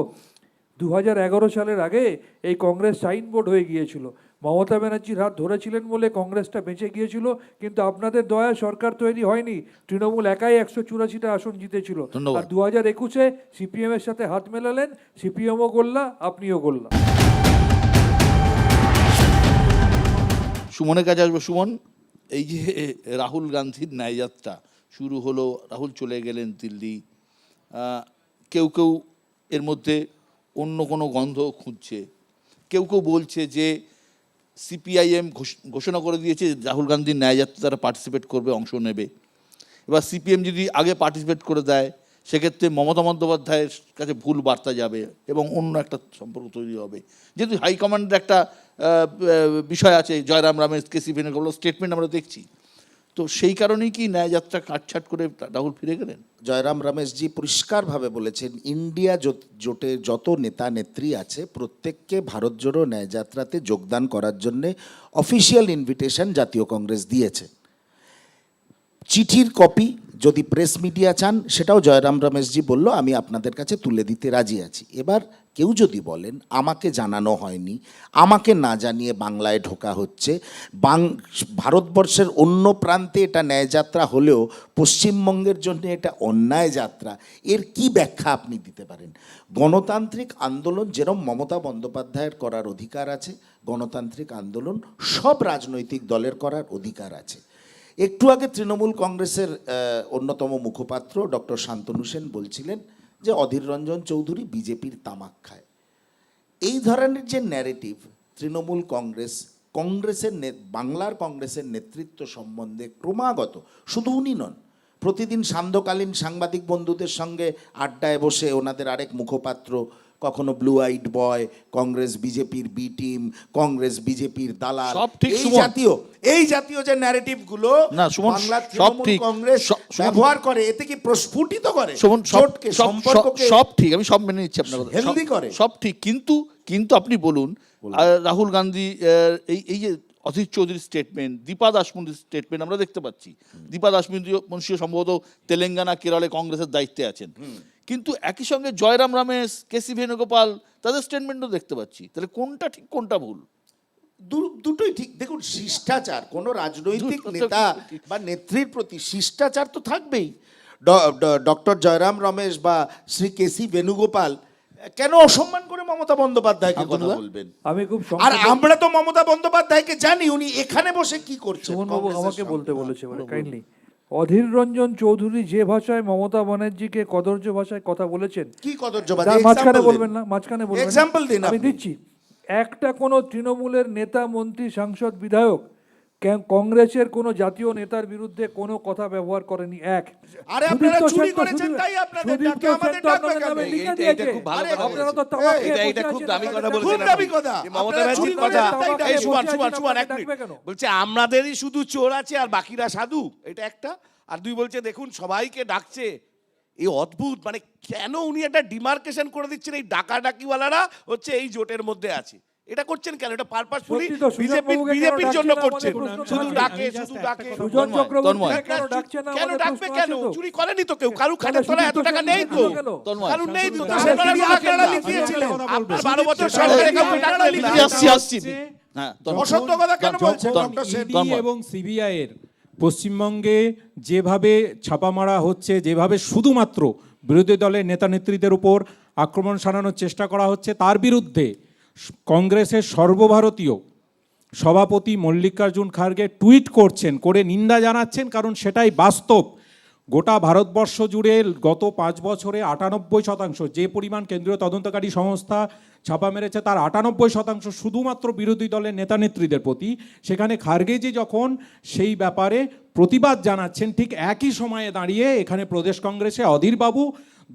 2011 সালের আগে এই কংগ্রেস সাইনবোর্ড হয়ে গিয়েছিল, মমতা ব্যানার্জির হাত ধরেছিলেন বলে কংগ্রেসটা বেঁচে গিয়েছিল, কিন্তু আপনাদের দয়ায় সরকার তৈরি হয়নি, তৃণমূল একাই 184টা আসন জিতেছিল। আর 2021-এ সিপিএম এর সাথে হাত মেলালেন, সিপিএমও গোল্লা, আপনিও গোল্লা। সুমনের কাছে আসবো। সুমন, এই যে রাহুল গান্ধীর ন্যায়যাত্রা শুরু হলো, রাহুল চলে গেলেন দিল্লি, কেউ কেউ এর মধ্যে অন্য কোনো গন্ধ খুঁজছে, কেউ কেউ বলছে যে সিপিআইএম ঘোষণা করে দিয়েছে রাহুল গান্ধীর ন্যায়যাত্রা তারা পার্টিসিপেট করবে, অংশ নেবে। এবার সিপিএম যদি আগে পার্টিসিপেট করে দেয়, সেক্ষেত্রে মমতা বন্দ্যোপাধ্যায়ের কাছে ভুল বার্তা যাবে এবং অন্য একটা সম্পর্ক তৈরি হবে। যেহেতু হাইকমান্ডের একটা বিষয় আছে, জয়রাম রমেশ, কেসি বেনুগোপাল স্টেটমেন্ট আমরা দেখছি, তো সেই কারণেই কি ন্যায়যাত্রা কাটছাট করে রাহুল ফিরে গেলেন? জয়রাম রমেশজি পরিষ্কারভাবে বলেছেন, ইন্ডিয়া জোটে যত নেতা নেত্রী আছে প্রত্যেককে ভারত জোড়ো ন্যায়যাত্রাতে যোগদান করার জন্যে অফিসিয়াল ইনভিটেশন জাতীয় কংগ্রেস দিয়েছে। চিঠির কপি যদি প্রেস মিডিয়া চান সেটাও জয়রাম রমেশজি বলল আমি আপনাদের কাছে তুলে দিতে রাজি আছি। এবার কেউ যদি বলেন আমাকে জানানো হয়নি, আমাকে না জানিয়ে বাংলায় ঢোকা হচ্ছে, ভারতবর্ষের অন্য প্রান্তে এটা ন্যায়যাত্রা হলেও পশ্চিমবঙ্গের জন্য এটা অন্যায় যাত্রা, এর কি ব্যাখ্যা আপনি দিতে পারেন? গণতান্ত্রিক আন্দোলন যেরকম মমতা বন্দ্যোপাধ্যায়ের করার অধিকার আছে, গণতান্ত্রিক আন্দোলন সব রাজনৈতিক দলের করার অধিকার আছে। একটু আগে তৃণমূল কংগ্রেসের অন্যতম মুখপাত্র ডক্টর শান্তনু সেন বলছিলেন যে অধীর রঞ্জন চৌধুরী বিজেপির তামাক খায়। এই ধরনের যে ন্যারেটিভ তৃণমূল কংগ্রেসের বাংলার কংগ্রেসের নেতৃত্ব সম্বন্ধে ক্রমাগত, শুধু উনি নন, প্রতিদিন সান্ধ্যকালীন সাংবাদিক বন্ধুদের সঙ্গে আড্ডায় বসে ওনাদের আরেক মুখপাত্র কখনো ব্লু আইড বয়, কংগ্রেস বিজেপির বি টিম, কংগ্রেস বিজেপির দালাল, সব ঠিক, এই জাতীয় যে ন্যারেটিভগুলো না, সুমন, বাংলার সব তৃণমূল ঠিক। কংগ্রেস ব্যবহার করে, এতে কি প্রস্ফুটিত করে জোটকে, সম্পর্ককে সব ঠিক, আমি সব মেনে নিচ্ছি আপনার কথা, হেলদি করে। সব ঠিক, কিন্তু আপনি বলুন রাহুল গান্ধী এই যে অধীর চৌধুরীর স্টেটমেন্ট, দীপা দাসমুন্সির স্টেটমেন্ট আমরা দেখতে পাচ্ছি। দীপা দাসমুন্সি সম্ভবত তেলেঙ্গানা, কেরলে কংগ্রেসের দায়িত্বে আছেন, কিন্তু একই সঙ্গে জয়রাম রমেশ, কেসি বেনুগোপাল তাদের স্টেটমেন্টও দেখতে পাচ্ছি। তাহলে কোনটা ঠিক কোনটা ভুল? দুটোই ঠিক। দেখুন, শিষ্টাচার, কোনো রাজনৈতিক নেতা বা নেত্রীর প্রতি শিষ্টাচার তো থাকবেই। ডক্টর জয়রাম রমেশ বা শ্রী কেসি বেনুগোপাল কেন অসম্মান করে মমতা বন্দ্যোপাধ্যায়কে কথা বলবেন? আমি খুব আর আমরা তো মমতা বন্দ্যোপাধ্যায়কে জানি উনি এখানে বসে কি করছেন। সুমনবাবু আমাকে বলতে বলেছে কাইন্ডলি। অধীর রঞ্জন চৌধুরী যে ভাষায় মমতা ব্যানার্জিকে কদর্য ভাষায় কথা বলেছেন, কি কদর্যবাদী? তার মাঝখানে বলবেন না, মাঝখানে বলবেন না। এক্সাম্পল দিন আমি আপনি। দিচ্ছি। একটা কোনো তৃণমূলের নেতা, মন্ত্রী, সাংসদ, বিধায়ক কংগ্রেসের কোনো জাতীয় নেতার বিরুদ্ধে কোনো কথা ব্যবহার করেনি। আরে আপনারা চুরি করেছেন তাই আপনাদের ডাকে, আমাদের ডাকবে কেন? এটা খুব ভালো কথা বলেছেন। এটা খুব দামি কথা বলেছেন। খুব দামি কথা। মমতা ব্যানার্জির কথা। এই সুমান এক মিনিট। বলছে আমাদেরই শুধু চোর আছে আর বাকিরা সাধু, এটা একটা। আর দুই বলছে দেখুন সবাইকে ডাকছে, এই অদ্ভুত, মানে কেন উনি একটা ডিমার্কেশন করে দিচ্ছেন, এই ডাকাডাকিওয়ালারা হচ্ছে এই জোটের মধ্যে আছে, এটা করছেন কেন? এটা পারপাসফুলি বিজেপির জন্য করছেন, শুধু ডাকে শুধু ডাকে। কেন ডাকবে কেন? চুরি করেনি তো কেউ, কারু খাটের তলায় এত টাকা নেই তো, কারু নেই তো, আপনারা লিখিয়েছিলেন। আপনার 12 বছর সরকারে কাউকে ডাকলেন না। আসছি। হ্যাঁ, অসত্য কথা কেন বলছেন ডক্টর সেন? ইডি এবং সিবিআই এর পশ্চিমবঙ্গে যেভাবে ছাপা মারা হচ্ছে, যেভাবে শুধুমাত্র বিরোধী দলের নেতা নেত্রীদের উপর আক্রমণ সানানোর চেষ্টা করা হচ্ছে, তার বিরুদ্ধে কংগ্রেসের সর্বভারতীয় সভাপতি মল্লিকার্জুন খার্গে টুইট করছেন, করে নিন্দা জানাচ্ছেন, কারণ সেটাই বাস্তব। গোটা ভারতবর্ষ জুড়ে গত 5 বছরে 98% যে পরিমাণ কেন্দ্রীয় তদন্তকারী সংস্থা ছাপা মেরেছে, তার 98% শুধুমাত্র বিরোধী দলের নেতা নেত্রীদের প্রতি। সেখানে খার্গেজি যখন সেই ব্যাপারে প্রতিবাদ জানাচ্ছেন, ঠিক একই সময়ে দাঁড়িয়ে এখানে প্রদেশ কংগ্রেসে অধীরবাবু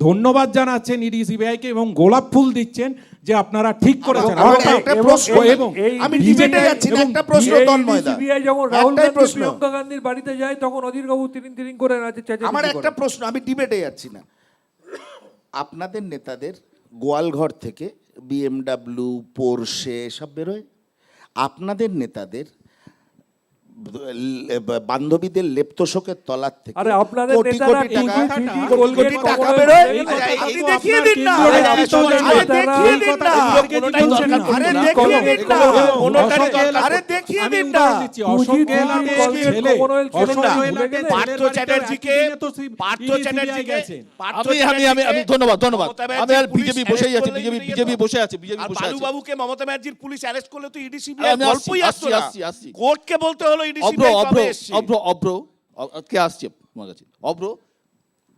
ধন্যবাদ জানাচ্ছেন ইডি সিবিআইকে এবং গোলাপ ফুল দিচ্ছেন যে আপনারা ঠিক করেছেন। আমি ডিবেটে যাচ্ছি না, একটা প্রশ্ন তন্ময়দা। সিবিআই যখন রাহুল গান্ধী প্রিয়াঙ্কা গান্ধীর বাড়িতে যায় তখন অধীর বাবু তিরিং করে আমার একটা প্রশ্ন, আমি ডিবেটে যাচ্ছি না। আপনাদের নেতাদের গোয়ালঘর থেকে BMW, পোরশে সব বেরোয়, আপনাদের নেতাদের বান্ধবীদের লেপ্তশোকের তলার থেকে আরে আপনাদের কোটি নেতারা কোটি টাকা, টিভি, কোটি কোটি কোলগেট, টাকা কমোডাইল, বেরোয়। এই কথা আপনি দেখিয়ে দিন না, আরে দেখিয়ে দিন না, কোনোটাই দরকার নেই। আরে দেখিয়ে দিন না, কোনোটাই দরকার, আরে দেখিয়ে দিন না। পার্থ চ্যাটার্জিকে আমি ধন্যবাদ। আমি আর বিজেপি বসেই আছে, বিজেপি বসে আছে, বাবুকে মমতা ব্যানার্জির পুলিশ অ্যারেস্ট করলে তো ইডি সিবিআই আমি গল্পই আসতো না, আসছি। কোর্টকে বলতে হলো ইডি অভ্র সিবিআই অভ্র কবে এসেছে। অভ্র কে আসছে তোমার কাছে? অভ্র,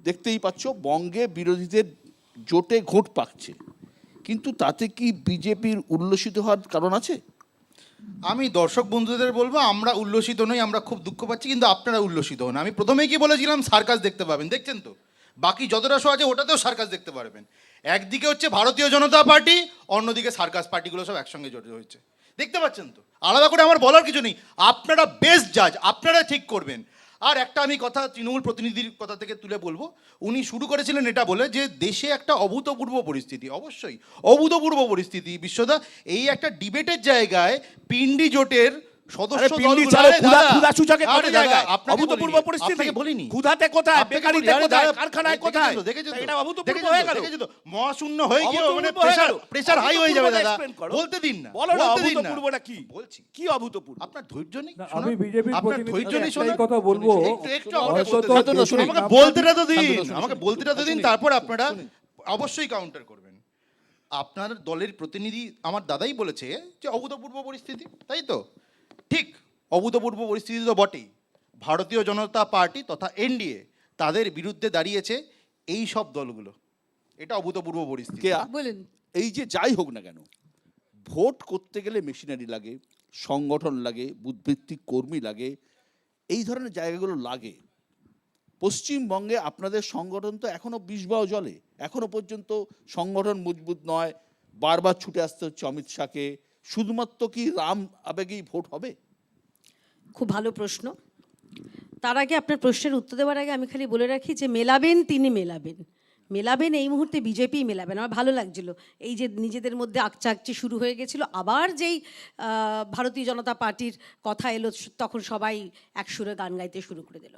দেখতেই পাচ্ছ বঙ্গে বিরোধীদের জোটে ঘোট পাকছে, কিন্তু তাতে কি বিজেপির উল্লসিত হওয়ার কারণ আছে? আমি দর্শক বন্ধুদের বলবো, আমরা উল্লসিত নই, আমরা খুব দুঃখ পাচ্ছি, কিন্তু আপনারা উল্লসিত হন। আমি প্রথমেই কি বলেছিলাম, সার্কাস দেখতে পাবেন, দেখছেন তো? বাকি যতটা শো আছে ওটাতেও সার্কাস দেখতে পারবেন। একদিকে হচ্ছে ভারতীয় জনতা পার্টি, অন্যদিকে সার্কাস পার্টিগুলো সব একসঙ্গে জড়িত হয়েছে, দেখতে পাচ্ছেন তো? আলাদা করে আমার বলার কিছু নেই, আপনারা বেস্ট জাজ, আপনারা ঠিক করবেন। আর একটা আমি কথা তৃণমূল প্রতিনিধির কথা থেকে তুলে বলবো, উনি শুরু করেছিলেন এটা বলে যে দেশে একটা অভূতপূর্ব পরিস্থিতি, অবশ্যই অভূতপূর্ব পরিস্থিতি। বিশ্বদা, এই একটা ডিবেটের জায়গায় পিন্ডি জোটের সদস্য পিন্ডি দলগুলো- ছাড়ো, আরে দাদা, ক্ষুধা সূচকে কত আরে দাদা, জায়গায় আপনাকে অভূতপূর্ব বলিনি, পরিস্থিতি। আপনাকে বলিনি। ক্ষুধাতে কোথায়, আপনাকে বেকারিতে বলিনি, আরে কোথায়, দাদা, কারখানায় দেখেছো কোথায়? তো, দেখেছো তো? এটা অভূতপূর্ব দেখেছো হয়ে তো, গেল। দেখেছো তো? মহাশূন্য হয়ে গিয়ে মানে অভূতপূর্ব হয়ে গেল। প্রেসার হাই হয়ে যাবে দাদা। explain করো। বলতে দিন না, বলো না, বলতে দিন না। অভূতপূর্বটা কি? বলছি, কি অভূতপূর্ব? আপনার ধৈর্য নেই? না, শোনো, আমি বিজেপির আপনার প্রতিনিধি ধৈর্য নেই, একটাই শোনো। কথা বলবো, একটু আমাকে হয়তো বলতে তো দাও। দেশের আমাকে নাম- বলতে তো দিন, শান্তনু, আমাকে শুনুন, বলতে তো দিন, শুনুন। তারপর আপনারা অবশ্যই কাউন্টার করবেন। আপনার দলের প্রতিনিধি আমার দাদাই বলেছে যে অভূতপূর্ব পরিস্থিতি, তাই তো? ঠিক, অভূতপূর্ব পরিস্থিতি তো বটেই। ভারতীয় জনতা পার্টি তথা এনডিএ তাদের বিরুদ্ধে দাঁড়িয়েছে এই সব দলগুলো, এটা অভূতপূর্ব পরিস্থিতি। কেয়া বলুন। এই যে যাই হোক না কেন, ভোট করতে গেলে মেশিনারি লাগে, সংগঠন লাগে, বুথভিত্তিক কর্মী লাগে, এই ধরনের জায়গাগুলো লাগে। পশ্চিমবঙ্গে আপনাদের সংগঠন তো এখনো বিষবাও জলে, এখনো পর্যন্ত সংগঠন মজবুত নয়, বারবার ছুটে আসতে হচ্ছে অমিত শাহকে। শুধুমাত্র কি রাম আবেগেই ভোট হবে? খুব ভালো প্রশ্ন। তার আগে আপনার প্রশ্নের উত্তর দেওয়ার আগে আমি খালি বলে রাখি যে মেলাবেন তিনি মেলাবেন, মেলাবেন এই মুহূর্তে বিজেপি মেলাবেন। আমার ভালো লাগছিল এই যে নিজেদের মধ্যে আকচাকচি শুরু হয়ে গেছিল, আবার যেই ভারতীয় জনতা পার্টির কথা এলো তখন সবাই একসুরে গান গাইতে শুরু করে দিল।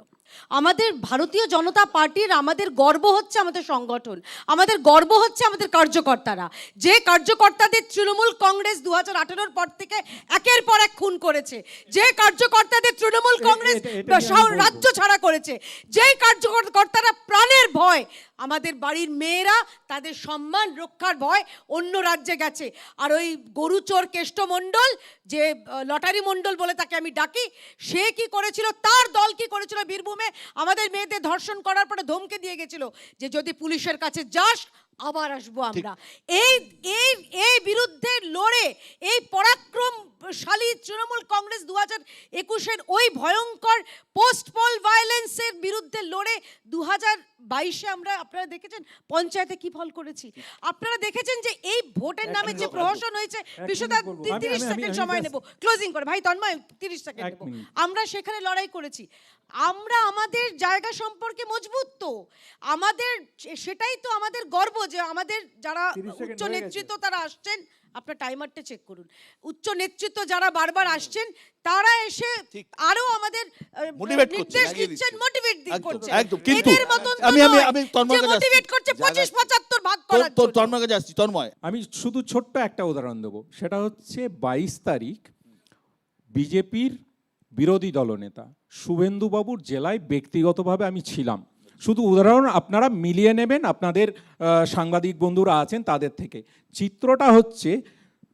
আমাদের ভারতীয় জনতা পার্টির আমাদের গর্ব হচ্ছে আমাদের সংগঠন, আমাদের গর্ব হচ্ছে আমাদের কার্যকর্তারা। যে কার্যকর্তাদের তৃণমূল কংগ্রেস 2018-র পর থেকে একের পর এক খুন করেছে, যে কার্যকর্তাদের তৃণমূল কংগ্রেস এটা নিয়ে আমি বলবো। রাজ্য ছাড়া করেছে, যেই কার্যকর্তারা প্রাণের ভয়, আমাদের বাড়ির মেয়েরা তাদের সম্মান রক্ষার ভয় অন্য রাজ্যে গেছে। আর ওই গরুচোর কেষ্টমণ্ডল, যে লটারি মণ্ডল বলে তাকে আমি ডাকি, সে কি করেছিল, তার দল কি করেছিল বীরভূমে আমাদের মেয়েদের ধর্ষণ করার পরে ধমকে দিয়ে গেছিল যে যদি পুলিশের কাছে যাস আবার আসবো আমরা। এই এই এই বিরুদ্ধে লড়ে এই পরাক্রমশালী তৃণমূল কংগ্রেস 2021-এর ওই ভয়ঙ্কর পোস্ট পোল ভায়োলেন্সের বিরুদ্ধে লড়ে 2022-এ আমরা, আপনারা দেখেছেন পঞ্চায়েতে কি ফল করেছি, আপনারা দেখেছেন যে এই ভোটের নামে যে প্রহসন হয়েছে। বিশ্বদা, বলবো। 30 আমি সেকেন্ড সময় just- নেব ক্লোজিং করে, ভাই তন্ময় 30 সেকেন্ড এক নেব। মিনিট। আমরা সেখানে লড়াই করেছি, আমরা আমাদের জায়গা সম্পর্কে মজবুত তো, আমাদের সেটাই তো আমাদের গর্ব যে আমাদের যারা 30 সেকেন্ড উচ্চ হয়ে নেতৃত্ব তারা আসছেন, আপনার টাইমারটা চেক করুন, উচ্চ নেতৃত্ব যারা বারবার আসছেন তারা এসে আরো আমাদের Motivate করছেন, নির্দেশ এগিয়ে দিচ্ছেন, দিচ্ছেন। মোটিভেট একদম, করছেন। একদম। কিন্তু এদের মতন তো আমি নয় তন্ময়ের যে কাছে মোটিভেট আসছি। করছে জায়গা- 25-75 ভাগ করার জন্য। তন্ময়ের কাছে আসছি। তন্ময়, আমি শুধু ছোট্ট একটা উদাহরণ দেবো, সেটা হচ্ছে 22 তারিখ বিজেপির বিরোধী দলনেতা শুভেন্দুবাবুর জেলায় ব্যক্তিগতভাবে আমি ছিলাম। শুধু উদাহরণ আপনারা মিলিয়ে নেবেন, আপনাদের সাংবাদিক বন্ধুরা আছেন তাদের থেকে। চিত্রটা হচ্ছে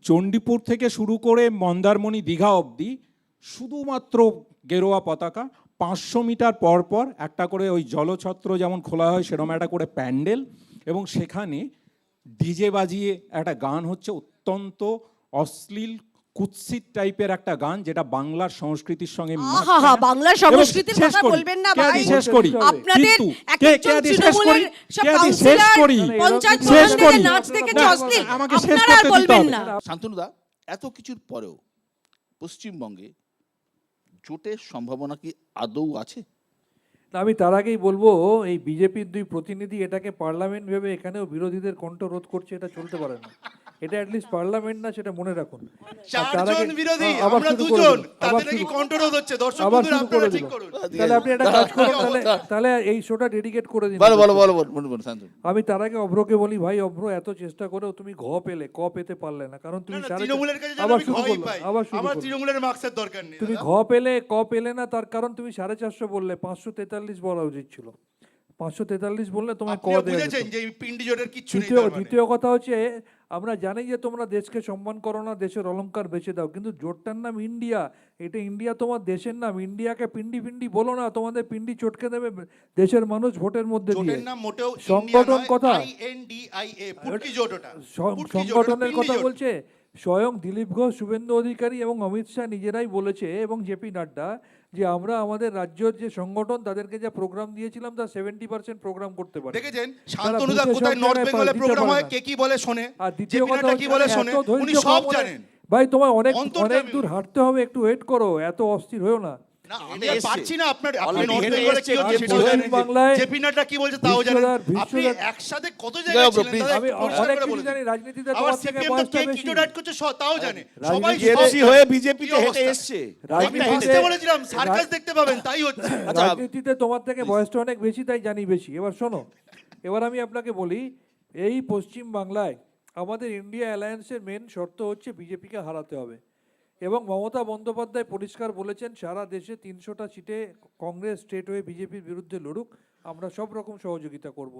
চণ্ডীপুর থেকে শুরু করে মন্দারমণি দীঘা অবধি শুধুমাত্র গেরুয়া পতাকা, 500 মিটার পর পর একটা করে ওই জলছত্র যেমন খোলা হয় সেরকম একটা করে প্যান্ডেল, এবং সেখানে ডিজে বাজিয়ে একটা গান হচ্ছে, অত্যন্ত অশ্লীল কুৎসিত টাইপের একটা গান, যেটা বাংলার সংস্কৃতির সঙ্গে মানাচ্ছে আহা, না। বাংলার এবং সংস্কৃতির শেষ কথা করি, বলবেন না কে ভাই। আদি শেষ করি, আপনাদের কিন্তু এক কে একজন আদি শেষ তৃণমূলের করি, সব কে আদি শেষ কাউন্সিলর, করি, পঞ্চায়েত শেষ প্রধানদের করি। নাচ দেখেছে না, অশ্লীল, আমাকে শেষ আপনারা আর করতে দিতে বলবেন হবে। না। শান্তনুদা, এত কিছুর পরেও পশ্চিমবঙ্গে জোটের সম্ভাবনা কি আদৌ আছে? না, আমি তার আগেই বলবো, এই বিজেপির 2 প্রতিনিধি এটাকে পার্লামেন্ট ভেবে এখানেও বিরোধীদের কণ্ঠ রোধ করছে, এটা চলতে পারে না। এটা অ্যাটলিস্ট পার্লামেন্ট না, সেটা মনে রাখুন। আর তার আগে- চারজন বিরোধী, আবার আমরা শুরু করে দুজন, দিল, আবার তাদের নাকি শুরু- কন্ট্রোল হচ্ছে। দর্শক আবার বন্ধুরা, শুরু করে আপনারা ঠিক দিল। করুন। তাহলে আপনি একটা কাজ করুন, তাহলে এই শোটা ডেডিকেট করে দিন। বলো বলো বলো বলো বলো শান্তনু। আমি তার আগে অভ্রকে বলি, ভাই অভ্র, এত চেষ্টা করেও তুমি পেলে পেতে পারলে না, কারণ তুমি না, না, সাড়ে তৃণমূলের কাছে যেন আবার আমি শুরু ভয়ই করলো, পাই। আবার শুরু আমার করলো। তৃণমূলের মার্কসের দরকার নেই তুমি দাদা। পেলে না, তার কারণ তুমি 450 বললে, 543 বলা উচিত ছিল। 543 বললে তোমায় আপনিও দেওয়া বুঝেছেন যেত। যে এই পিন্ডি জোটের কিচ্ছু নেই তার মানে। দ্বিতীয় কথা হচ্ছে, আমরা জানি যে তোমরা দেশকে সম্মান করো না, দেশের অলংকার বেচে দাও, কিন্তু জোটটার নাম ইন্ডিয়া। এটা ইন্ডিয়া তোমার দেশের নাম। ইন্ডিয়াকে পিন্ডি পিন্ডি বলো না, তোমাদের পিন্ডি চটকে দেবে দেশের মানুষ ভোটের মধ্যে দিয়ে। জোটের নাম মোটেও সংগঠন কথা, INDIA, পুটকি জোট ওটা। পুটকি জোট, ওটা সংগঠনের পিন্ডি কথা জোট। বলছে, স্বয়ং দিলীপ ঘোষ, শুভেন্দু অধিকারী এবং অমিত শাহ নিজেরাই বলেছে এবং জেপি নাড্ডা যে আমরা আমাদের রাজ্যের যে সংগঠন তাদেরকে যা প্রোগ্রাম দিয়েছিলাম তার 70% প্রোগ্রাম করতে পারি। দেখেছেন তারা শান্তনুদা বুঝে কোথায় সব নর্থ জায়গায় বেঙ্গলে দিতে প্রোগ্রাম পারে হয়, না। কে কি বলে শোনে, আর দ্বিতীয় জেপি কথা নাড্ডা কি বলে হচ্ছে, শোনে, এত ধৈর্য উনি সব কম জানেন। ভাই তোমার অনেক অন্তর্যামী। দূর হাঁটতে হবে, একটু ওয়েট করো, এত অস্থির হয়েও না। না আমি আর পারছি না আপনার, আপনি Already নর্থ হেরে বেঙ্গলে কি এসছে, হচ্ছে সেটাও জানেন, বাংলায় জেপি নাড্ডা কি বলছে তাও জানেন, বিশ্বদার- আপনি বিশ্বদার- একসাথে কত জায়গায় যাই হোক, ছিলেন please, দাদা, আমি পরিষ্কার অনেক করে কিছু বলে জানি, দিন। রাজনীতিতে আবার তোমার থেকে সিপিএম বয়সটা কে বেশি। কি ডাট করছে তাও জানে, সবাই বিজেপি সব হয়ে জানে। বিজেপিতে কি হেঁটে অবস্থা? এসছে। আমি রাজনীতিতে- হাসতে বলেছিলাম, সার্কাস দেখতে পাবেন, তাই হচ্ছে। আচ্ছা, রাজনীতিতে তোমার থেকে বয়সটা অনেক বেশি, তাই জানি বেশি। এবার শোনো, এবার আমি আপনাকে বলি, এই পশ্চিম বাংলায় আমাদের ইন্ডিয়া অ্যালায়েন্সের মেন শর্ত হচ্ছে বিজেপিকে হারাতে হবে এবং মমতা বন্দ্যোপাধ্যায় পরিষ্কার বলেছেন সারা দেশে 300টা সিটে কংগ্রেস স্টেট হয়ে বিজেপির বিরুদ্ধে লড়ুক, আমরা সব রকম সহযোগিতা করব।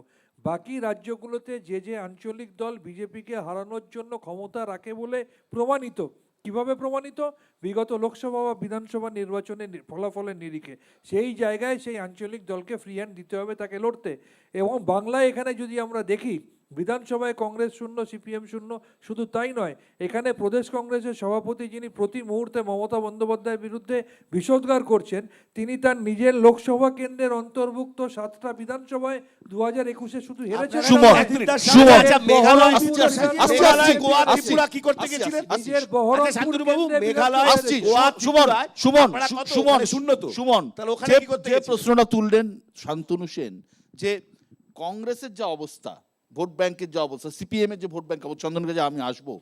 বাকি রাজ্যগুলোতে যে যে আঞ্চলিক দল বিজেপিকে হারানোর জন্য ক্ষমতা রাখে বলে প্রমাণিত, কিভাবে প্রমাণিত? বিগত লোকসভা বা বিধানসভা নির্বাচনের ফলাফলের নিরিখে সেই জায়গায় সেই আঞ্চলিক দলকে ফ্রি হ্যান্ড দিতে হবে তাকে লড়তে। এবং বাংলায় এখানে যদি আমরা দেখি, বিধানসভায় কংগ্রেস শূন্য, সিপিএম শূন্য, শুধু তাই নয়, এখানে প্রদেশ কংগ্রেসের সভাপতি যিনি প্রতি মুহূর্তে মমতা বন্দ্যোপাধ্যায়ের বিরুদ্ধে বিষোদ্গার করছেন, তিনি তার নিজের লোকসভা কেন্দ্রের অন্তর্ভুক্ত 7টা বিধানসভায় 2021-এ শুধু হেরেছেন। সুমন, সুমন, আচ্ছা, মেঘালয়, আসছি, মেঘালয়, গোয়া, আসছি, ত্রিপুরা কি করতে আসছি, গেছিলেন? আসছি, নিজের বহরমপুর আচ্ছা, শান্তনুবাবু, কেন্দ্রে মেঘালয়, বিধানসভা আসছি, গোয়া, সুমন, ত্রিপুরায় সুমন, আপনারা কত? সুমন, ওখানে শূন্য তো। সুমন, তাহলে ওখানে যে কি করতে যে গেছিলেন? প্রশ্নটা তুললেন শান্তনু সেন, যে কংগ্রেসের যা অবস্থা, ভোট ব্যাংকের যা অবস্থা, সিপিএম এর যে ভোট ব্যাংক, চন্দনকে যে আমি আসবো,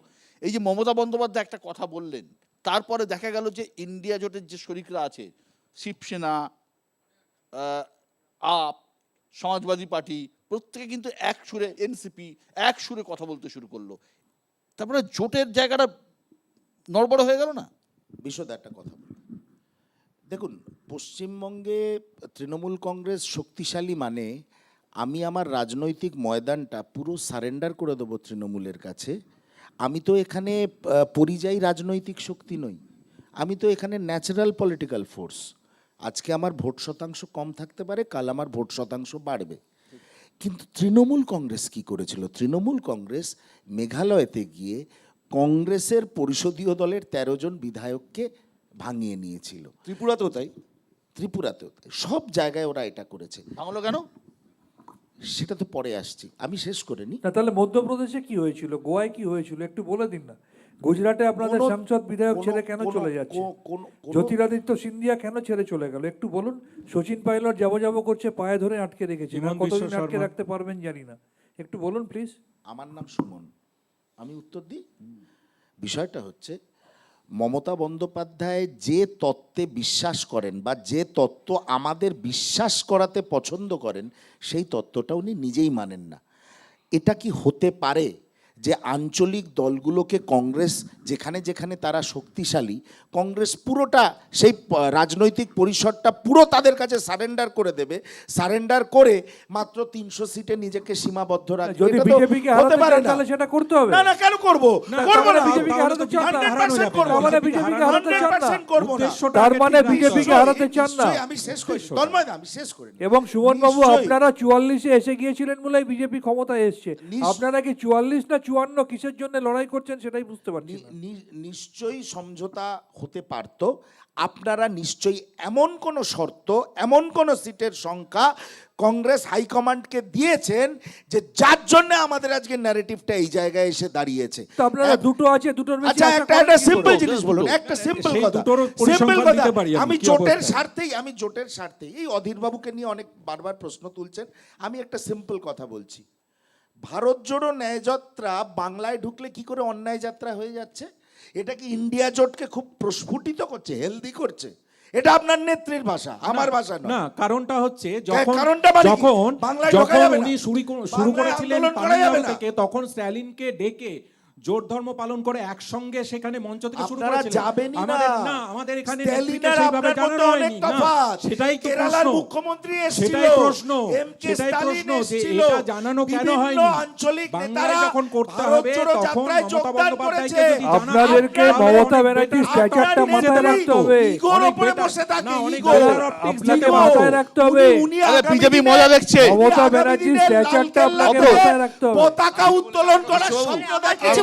এই যে মমতা বন্দ্যোপাধ্যায় একটা কথা বললেন, তারপরে দেখা গেল যে ইন্ডিয়া জোটের যে শরিকরা আছে, শিবসেনা, আপ, সমাজবাদী পার্টি, প্রত্যেকে কিন্তু এক সুরে, এনসিপি এক সুরে কথা বলতে শুরু করলো। তারপরে জোটের জায়গাটা নড়বড় হয়ে গেল না? বিশদ একটা কথা বলি। দেখুন, পশ্চিমবঙ্গে তৃণমূল কংগ্রেস শক্তিশালী মানে আমি আমার রাজনৈতিক ময়দানটা পুরো সারেন্ডার করে দেবো তৃণমূলের কাছে। আমি তো এখানে পরিযায়ী রাজনৈতিক শক্তি নই, আমি তো এখানে ন্যাচারাল পলিটিক্যাল ফোর্স। আজকে আমার ভোট শতাংশ কম থাকতে পারে, কাল আমার ভোট শতাংশ বাড়বে। কিন্তু তৃণমূল কংগ্রেস কি করেছিল? তৃণমূল কংগ্রেস মেঘালয়তে গিয়ে কংগ্রেসের পরিষদীয় দলের 13 জন বিধায়ককে ভাঙিয়ে নিয়েছিল। ত্রিপুরাতেও তাই। ত্রিপুরাতেও তাই। সব জায়গায় ওরা এটা করেছে। ভাঙলো কেন? সেটা তো পরে আসছি, আমি শেষ করে নি। না, তাহলে মধ্যপ্রদেশে কি হয়েছিল, গোয়ায় কি হয়েছিল, একটু বলে দিন না। গুজরাটে আপনাদের কোনো- সাংসদ বিধায়ক কোনো- ছেড়ে কেন কোনো- চলে যাচ্ছে? কোনো- জ্যোতিরাদিত্য সিন্ধিয়া কেন ছেড়ে চলে গেল একটু বলুন। সচিন পাইলট যাবো যাবো করছে, পায়ে ধরে আটকে রেখেছে, হিমন্ত কতদিন বিশ্ব আটকে শর্মা। রাখতে পারবেন জানি না, একটু বলুন প্লিজ। আমার নাম সুমন, আমি উত্তর দিই। বিষয়টা হচ্ছে, মমতা বন্দ্যোপাধ্যায় যে তত্ত্বে বিশ্বাস করেন বা যে তত্ত্ব আমাদের বিশ্বাস করাতে পছন্দ করেন, সেই তত্ত্বটা উনি নিজেই মানেন না। এটা কি হতে পারে যে আঞ্চলিক দলগুলোকে কংগ্রেস যেখানে যেখানে তারা শক্তিশালী, কংগ্রেস পুরোটা সেই রাজনৈতিক পরিসরটা পুরো তাদের কাছে সারেন্ডার করে দেবে, সারেন্ডার করে মাত্র 300 সিটে নিজেকে সীমাবদ্ধ রাখবে? যদি এটা তো বিজেপিকে হতে হারাতে পারে চান না। তাহলে সেটা করতে হবে। না না, কেন করব? করব না। বিজেপিকে হারাতে চান না, 100% করব তার না। মানে বিজেপিকে হারাতে চান না, 100% করব না। তার মানে বিজেপিকে হারাতে চান না। নিশ্চয়ই, আমি শেষ করি, তন্ময় দা, আমি শেষ করি। এবং সুমন বাবু, নিশ্চয়ই। আপনারা 44-এ এসে গিয়েছিলেন বলেই বিজেপি ক্ষমতায় এসছে। আপনারা কি 44 না 54 কিসের জন্য লড়াই করছেন সেটাই বুঝতে পারছি না। নিশ্চয়ই সমঝোতা হতে পারতো। আপনারা নিশ্চয়ই এমন কোনো শর্ত, এমন কোনো সিটের সংখ্যা কংগ্রেস হাইকমান্ডকে দিয়েছেন যে যার জন্য আমাদের আজকে ন্যারেটিভটা এই জায়গায় এসে দাঁড়িয়েছে। তো আপনারা দুটো আছে, দুটোর বেশি আচ্ছা, আশা একটা করেন একটা কি সিম্পল করে? জিনিস বলুন, একটা সিম্পল সেই কথা, দুটোরও সিম্পল পরিসংখ্যান কথা। দিতে পারি আমি, আমি কি জোটের অবস্থা? স্বার্থেই এই অধীর বাবুকে নিয়ে অনেক বারবার প্রশ্ন তুলছেন, আমি একটা সিম্পল কথা বলছি। ভারত জোড়ো ন্যায়যাত্রা বাংলায় ঢুকলে কি করে অন্যায় যাত্রা হয়ে যাচ্ছে? এটা কি ইন্ডিয়া জোটকে খুব প্রস্ফুটিত করছে, হেলদি করছে? এটা আপনার নেত্রীর ভাষা, আমার ভাষা নয়। না, কারণটা হচ্ছে যখন কারণটা মানে কি? যখন বাংলায় ঢোকা যখন যাবে না? উনি শুরু বাংলায় করেছিলেন আন্দোলন করা যাবে তামিলনাড়ু না? থেকে, তখন স্ট্যালিনকে ডেকে জোট ধর্ম পালন করে একসঙ্গে সেখানে মঞ্চ থেকে শুরু আপনারা করেছিলেন। যাবেনই না। আমাদের এখানে স্ট্যালিন নেত্রীকে আর সেইভাবে আপনার মধ্যে জানানো অনেক হয়নি। না, তফাৎ। সেটাই তো কেরালার প্রশ্ন, মুখ্যমন্ত্রী এসেছিল, সেটাই প্রশ্ন, এম.কে. সেটাই স্ট্যালিন প্রশ্ন যে এসেছিল, এটা জানানো কেন বিভিন্ন হয়নি? আঞ্চলিক বাংলায় নেতারা যখন করতে ভারত হবে জোড়ো তখন যাত্রায় মমতা যোগদান বন্দ্যোপাধ্যায়কে করেছে। যদি জানানো আপনাদেরকে হয়, তাহলে মমতা অনেক ব্যানার্জির better স্ট্যাচারটা আপনার মাথায় নেত্রী রাখতে হবে। ইগোর অনেক উপরে better। বসে থাকে, না, অনেক ইগো। better optics আপনাকে দিতে মাথায় হবে। রাখতে হবে। উনি আরে আগামী বিজেপি দিনে- মজা দেখছে। উনি মমতা আগামী ব্যানার্জির দিনে স্ট্যাচারটা লাল কেল্লা আপনাকে থেকে মাথায় রাখতে হবে। পতাকা উত্তোলন করার স্বপ্ন দেখে। কিছু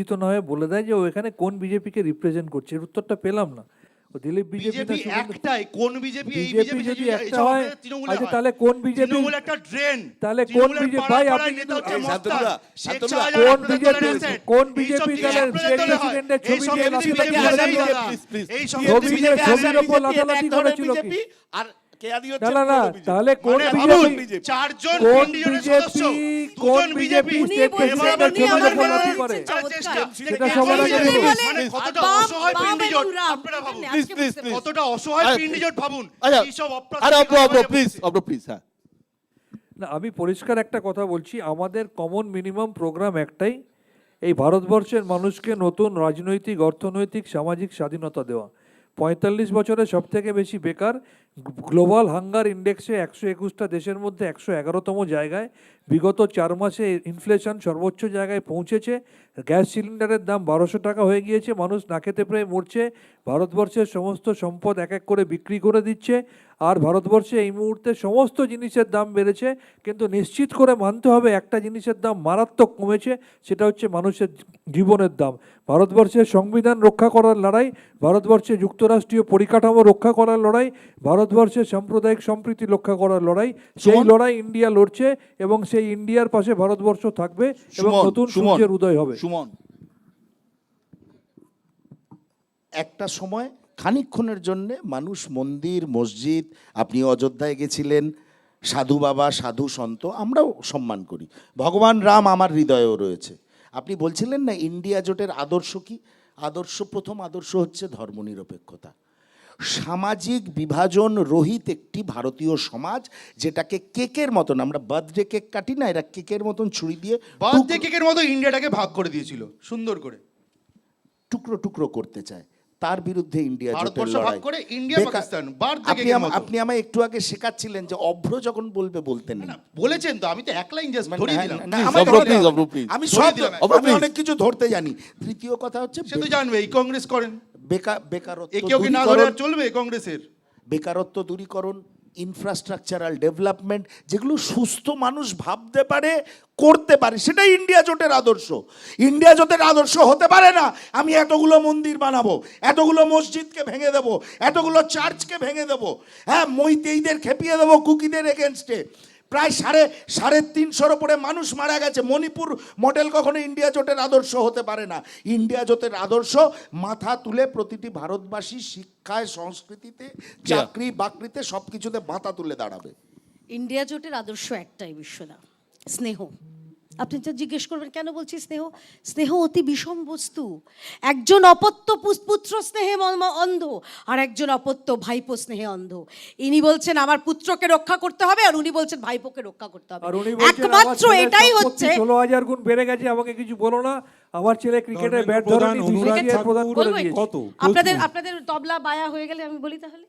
উত্তেজিত না হয়ে বলে দেয় যে ও এখানে কোন বিজেপিকে রিপ্রেজেন্ট করছে, এর উত্তরটা পেলাম না। ও দিলীপ বিজেপি বিজেপি একটাই, কোন বিজেপি? এই বিজেপি বিজেপি যদি একটা হয়, আচ্ছা তাহলে কোন বিজেপি? তৃণমূল একটা ড্রেন, তাহলে কোন বিজেপি? ভাই আপনি নেতা হচ্ছে এই মস্তান, শান্তনুদা, শেখ শান্তনুদা, শাহজাহান কোন আপনাদের বিজেপি? দলের asset। কোন এইসব বিজেপি জিনিস দলের আপনাদের দলে হয়। প্রেসিডেন্টের ছবি এইসব দিয়ে জিনিস লাথি বিজেপি মারা আসেই হলো? না। প্লিজ এইসব ছবি জিনিস দিয়ে বিজেপি ছবির আসেই ওপর না। লাথালাথি করেছিল কি? আর কেয়াদি হচ্ছে না না না, পুরো বিজেপি। তাহলে কোন মানে ভাবুন, বিজেপি? চারজন কোন ইন্ডিজনের সদস্য, বিজেপি? দুজন কোন বিজেপি, বিজেপি স্টেট প্রেসিডেন্টের ছবি আমার যখন মনে লাথি হচ্ছে করে? চেষ্টা। সেটা সবার আগে যদি বলুন। বলে মানে কতটা বাম, অসহায় বাম পিন্ডি এবং জোট, রাম। আপনারা ভাবুন। আজকে প্লিজ প্লিজ বুঝতে প্লিজ কতটা অসহায় আরে, পিন্ডি জোট ভাবুন। আচ্ছা, এইসব আরে অপ্রাসঙ্গিক অব্র কথা প্লিজ, বলছে। অব্র প্লিজ, হ্যাঁ। না, আমি পরিষ্কার একটা কথা বলছি, আমাদের কমন মিনিমাম প্রোগ্রাম একটাই, এই ভারতবর্ষের মানুষকে নতুন রাজনৈতিক, অর্থনৈতিক, সামাজিক স্বাধীনতা দেওয়া। 45 বছরে সব থেকে বেশি বেকার, গ্লোবাল হাঙ্গার ইন্ডেক্সে 121টা দেশের মধ্যে 111তম জায়গায়, বিগত 4 মাসে ইনফ্লেশন সর্বোচ্চ জায়গায় পৌঁছেছে, গ্যাস সিলিন্ডারের দাম 1200 টাকা হয়ে গিয়েছে, মানুষ না খেতে পেয়ে মরছে, ভারতবর্ষের সমস্ত সম্পদ এক এক করে বিক্রি করে দিচ্ছে, আর ভারতবর্ষে এই মুহূর্তে সমস্ত জিনিসের দাম বেড়েছে, কিন্তু নিশ্চিত করে মানতে হবে একটা জিনিসের দাম মারাত্মক কমেছে, সেটা হচ্ছে মানুষের জীবনের দাম। ভারতবর্ষের সংবিধান রক্ষা করার লড়াই, ভারতবর্ষে যুক্তরাষ্ট্রীয় পরিকাঠামো রক্ষা করার লড়াই, ভারতবর্ষের সাম্প্রদায়িক সম্প্রীতি রক্ষা করার লড়াই, সেই সুমন? লড়াই ইন্ডিয়া লড়ছে এবং সেই ইন্ডিয়ার পাশে ভারতবর্ষ থাকবে এবং সুমন, নতুন সুমন, সূর্যের উদয় হবে। সুমন, একটা সময় খানিকক্ষণের জন্যে মানুষ মন্দির মসজিদ, আপনি অযোধ্যায় গেছিলেন, সাধু বাবা সাধু সন্ত আমরাও সম্মান করি, ভগবান রাম আমার হৃদয়েও রয়েছে। আপনি বলছিলেন না ইন্ডিয়া জোটের আদর্শ কি? আদর্শ, প্রথম আদর্শ হচ্ছে ধর্মনিরপেক্ষতা। সামাজিক বিভাজন রহিত একটি ভারতীয় সমাজ, যেটাকে কেকের মতন, আমরা বার্থডে কেক কাটি না, এরা কেকের মতন ছুরি দিয়ে বার্থডে কেকের মতো ইন্ডিয়াটাকে ভাগ করে দিয়েছিল সুন্দর করে। টুকরো টুকরো করতে চায়, তার বিরুদ্ধে ইন্ডিয়া জোটের ভারতবর্ষ ভাগ লড়াই। করে ইন্ডিয়া বেকার- পাকিস্তান, বার্থডে আপনি কেকের মতো। আপনি আমায় একটু আগে শেখাচ্ছিলেন যে অভ্র যখন বলবে বলতে নেই। না, বলেছেন তো, আমি তো এক লাইন জাস্ট ধরিয়ে দিলাম। না, Please, আমায় অভ্র, ধরতে please, হবে। অভ্র, please। আমি ধরিয়ে সব, দিলাম। অভ্র, আমি please। অনেক কিছু ধরতে জানি। তৃতীয় কথা হচ্ছে সে তো জানবে এই কংগ্রেস করেন, বেকারত্ব একে ওকে না ধরে দূরীকরণ, আর চলবে কংগ্রেসের? বেকারত্ব দূরীকরণ, ইনফ্রাস্ট্রাকচারাল ডেভেলপমেন্ট, যেগুলো সুস্থ মানুষ ভাবতে পারে, করতে পারে, সেটাই ইন্ডিয়া জোটের আদর্শ। ইন্ডিয়া জোটের আদর্শ হতে পারে না আমি এতগুলো মন্দির বানাবো, এতগুলো মসজিদকে ভেঙে দেবো, এতগুলো চার্চকে ভেঙে দেবো, হ্যাঁ মৈতেইদের খেপিয়ে দেবো কুকিদের এগেনস্টে। প্রায় সাড়ে 300-র উপরে মানুষ মারা গেছে। মণিপুর মডেল কখনো ইন্ডিয়া জোটের আদর্শ হতে পারে না। ইন্ডিয়া জোটের আদর্শ মাথা তুলে প্রতিটি ভারতবাসী শিক্ষায়, সংস্কৃতিতে, চাকরি বাকরিতে সব কিছুতে মাথা তুলে দাঁড়াবে। ইন্ডিয়া জোটের আদর্শ একটাই বিশ্বদা, স্নেহ। আপনি তো জিজ্ঞেস করবেন কেন বলছি স্নেহ? স্নেহ অতি বিষম বস্তু। একজন অপত্য পুত্র স্নেহে অন্ধ, আর একজন অপত্য ভাইপো স্নেহে অন্ধ। ইনি বলছেন আমার পুত্রকে রক্ষা করতে হবে, আর উনি বলছেন ভাইপোকে রক্ষা করতে হবে। আর উনি বলছেন আমার একমাত্র ছেলের এটাই সম্পত্তি হচ্ছে। 16,000 গুণ বেড়ে গেছে, আমাকে কিছু বলো না, আমার ছেলে ক্রিকেটের ব্যাট প্রধান ধরেনি, অনুরাগ BCCI প্রদান ঠাকুর করে বলবো দিয়েছে। কত আপনাদের তবলা বায়া হয়ে গেলে আমি বলি তাহলে।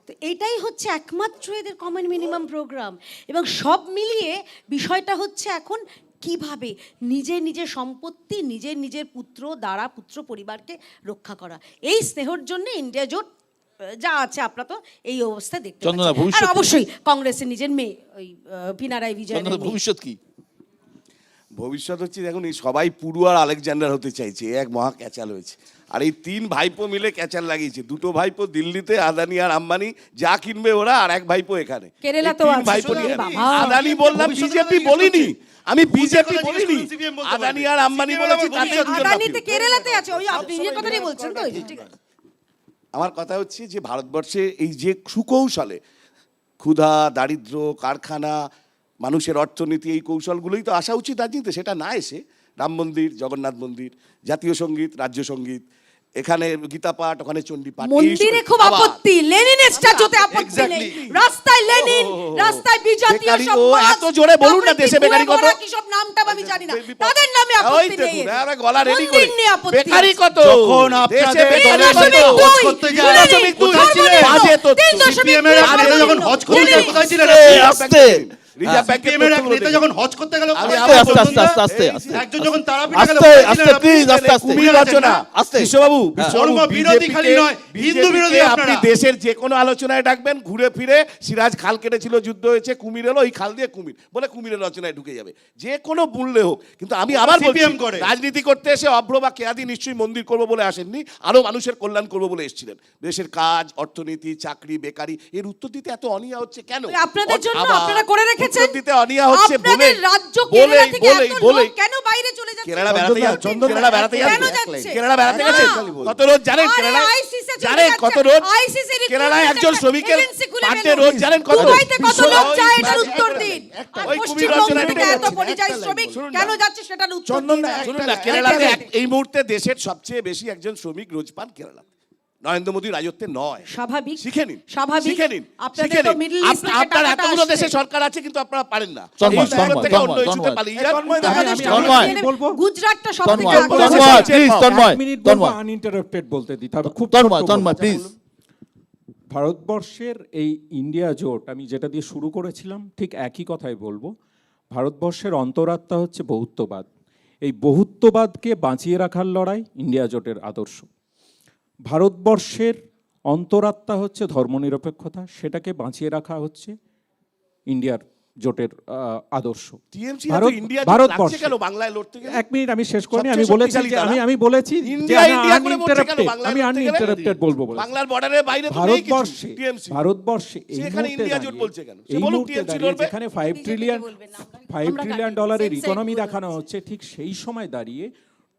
তো এইটাই হচ্ছে একমাত্র এদের কমন মিনিমাম প্রোগ্রাম। এবং সব মিলিয়ে বিষয়টা হচ্ছে এখন কিভাবে নিজের সম্পত্তি নিজের পুত্র দ্বারা পুত্র পরিবারকে রক্ষা করা। এই স্নেহর জন্য ইন্ডিয়া জোট যা আছে আপনারা তো এই অবস্থা দেখতে চন্দনা, পাচ্ছেন। ভবিষ্যৎ আর কি? অবশ্যই কংগ্রেসের নিজের মেয়ে ওই পিনারাই বিজয়। চন্দনা, ভবিষ্যৎ কি? ভবিষ্যৎ হচ্ছে দেখুন, এই সবাই পুরু আর আলেকজান্ডার হতে চাইছে, এক মহা ক্যাচাল হয়েছে। আর এই 3 ভাইপো মিলে ক্যাচাল লাগিয়েছে। 2টো ভাইপো দিল্লিতে, আদানি আর আম্বানি, যা কিনবে ওরা, আর এক ভাইপো এখানে। কেরালাতেও এই 3 আছে। ভাইপো নিয়ে বাবা। আদানি বললাম, বিজেপি বলিনি, আমি বিজেপি কথা জিজ্ঞেস বলিনি, করুন, CPM বলতে আদানি পারবে। আর আম্বানি CPM বলেছি, আবার তাতে ভবিষ্যৎ আদানিতে কেরালাতে আছে, ওই আপনি নিজের কথাই বলছেন তো। ঠিক আছে। আমার কথা হচ্ছে যে ভারতবর্ষে এই যে সুকৌশলে ক্ষুধা, দারিদ্র্য, কারখানা, মানুষের অর্থনীতি, এই কৌশলগুলোই তো আসা উচিত রাজনীতিতে। সেটা না এসে রাম মন্দির, জগন্নাথ মন্দির, জাতীয় সঙ্গীত, রাজ্য সঙ্গীত, এখানে গীতা পাঠ, ওখানে চণ্ডী পাঠ, মন্দিরে এইসব- খুব আবার- আপত্তি, লেনিনের স্ট্যাচুতে আপত্তি নেই। রাস্তায় লেনিন, রাস্তায় বিজাতীয় বেকারি, সব ও মাছ, এত জোরে বলুন না তারপরে দেশে কি বেকারি ঘুরে কত? ঘোরা কি সব নামটা আমি জানি না, তাদের নামে ওই আপত্তি দেখুন, নেই। আমরা গলা রেডি মন্দির করি। নিয়ে আপত্তি বেকারি আছে। কত? যখন দেশে আপনাদের বেকারি দলের কত? নেতা হজ করতে যায়, দশমিক দুই কোথায় ছিলেন? বাজে তথ্য। CPM এর আপনারা যখন হজ করতে যায়, কোথায় ছিলেন? আস্তে, রিজার্ভ ব্যাংকের সিপিএম এর এক তথ্যগুলো নেতা দেখুন। যখন হজ করতে গেল আমি আস্তে আবার আস্তে বলুন আস্তে না, আস্তে এই আস্তে একজন যখন তারাপীঠে গেল আস্তে বলেছিলেন আস্তে আপনি- প্লিজ আস্তে আস্তে কুমির রচনা আস্তে। বিশ্ববাবু ধর্ম বিরোধী খালি নয়, হিন্দু বিরোধী আপনি আপনারা। দেশের যে কোনো আলোচনায় ডাকবেন, ঘুরে ফিরে সিরাজ খাল কেটেছিল, যুদ্ধ হয়েছে, কুমির এলো, এই খাল দিয়ে কুমির বলে কুমিরের রচনায় ঢুকে যাবে, যে কোনো মূল্যে হোক। কিন্তু আমি আবার বলছি, CPM করে। রাজনীতি করতে এসে অভ্র বা কেয়াদি নিশ্চয়ই মন্দির করবো বলে আসেননি, আরো মানুষের কল্যাণ করবো বলে এসেছিলেন। দেশের কাজ, অর্থনীতি, চাকরি, বেকারি, এর উত্তর দিতে এত অনীহা হচ্ছে কেন? আপনাদের জন্য আবার আপনারা করে রেখেছেন, উত্তর দিতে অনীহা হচ্ছে বলে আপনাদের রাজ্য কেরালা থেকে এত লোক কেন বাইরে চলে যাচ্ছে? কেরালা বেড়াতে যাচ্ছে, কেরালা বেড়াতে কেন যাচ্ছে, যাচ্ছে? কেরালা বেড়াতে না। গেছে। কত রোজ জানেন আরে কেরালা? ICC চলে জানেন যাচ্ছে, কত রোজ? ICC র কেরালায় একজন শ্রমিকের agency খুলে পার গেল। ডে রোজ জানেন কত? দুবাইতে কত লোক ওই যায় এটার একটা উত্তর একটা দিন। আর ওই কুমির পশ্চিমবঙ্গ রচনা থেকে ঢুকে এত যাচ্ছে। পরিযায়ী শ্রমিক শুনুন কেন না। যাচ্ছে সেটার উত্তর চন্দন দিন। দা, শুনুন না, কেরালাতে এই মুহূর্তে দেশের সবচেয়ে বেশি একজন শ্রমিক রোজ পান কেরালা, নরেন্দ্র মোদীর রাজত্বে নয়। স্বাভাবিক, শিখে নিন, স্বাভাবিক। শিখে নিন, আপনাদের শিখে তো নিন। মিডল ইস্ট থেকে আপনার টাকাটা এতগুলো আসছে। দেশে সরকার আছে কিন্তু আপনারা পারেন না। তন্ময়, এই সুযোগ থেকে তন্ময়, অন্য ইস্যুতে তন্ময়। পালিয়ে যান। তন্ময়। গুজরাটটা সব থেকে তন্ময়, আগে। তন্ময়, প্লিজ, তন্ময়, এক মিনিট তন্ময়, আনইন্টারাপ্টেড বলতে দিতে হবে, খুব তন্ময়, ছোট্ট তন্ময়, বলবো। প্লিজ। ভারতবর্ষের এই ইন্ডিয়া জোট, আমি যেটা দিয়ে শুরু করেছিলাম ঠিক একই কথাই বলবো। ভারতবর্ষের অন্তরাত্মা হচ্ছে বহুত্ববাদ। এই বহুত্ববাদকে বাঁচিয়ে রাখার লড়াই ইন্ডিয়া জোটের আদর্শ। ভারতবর্ষের অন্তরাত্মা হচ্ছে ধর্মনিরপেক্ষতা, সেটাকে বাঁচিয়ে রাখা হচ্ছে ইন্ডিয়ার জোটের আদর্শ। TMC এত ভারত- ইন্ডিয়া ভারতবর্ষে- লাগছে কেন বাংলায় লড়তে গেলে? এক মিনিট আমি শেষ করিনি। আমি সবচেয়ে বলেছি শক্তিশালী যে তারা। আমি বলেছি যে ইন্ডিয়া আমি ইন্ডিয়া করে বলছে কেন uninterrupted, বাংলায় আমি লড়তে গেলে? uninterrupted বলবো বলেছি। বাংলার বর্ডারের বাইরে তো নেই কিছু ভারতবর্ষে TMC। ভারতবর্ষে এই সে এখানে মুহূর্তে ইন্ডিয়া জোট দাঁড়িয়ে- বলছে কেন? সে এই বলুক মুহূর্তে TMC দাঁড়িয়ে লড়বে। যেখানে 5 ট্রিলিয়ন আমরা কাটি। ডলারের Same ইকোনমি side দেখানো বলে হচ্ছে, ঠিক সেই সময় দাঁড়িয়ে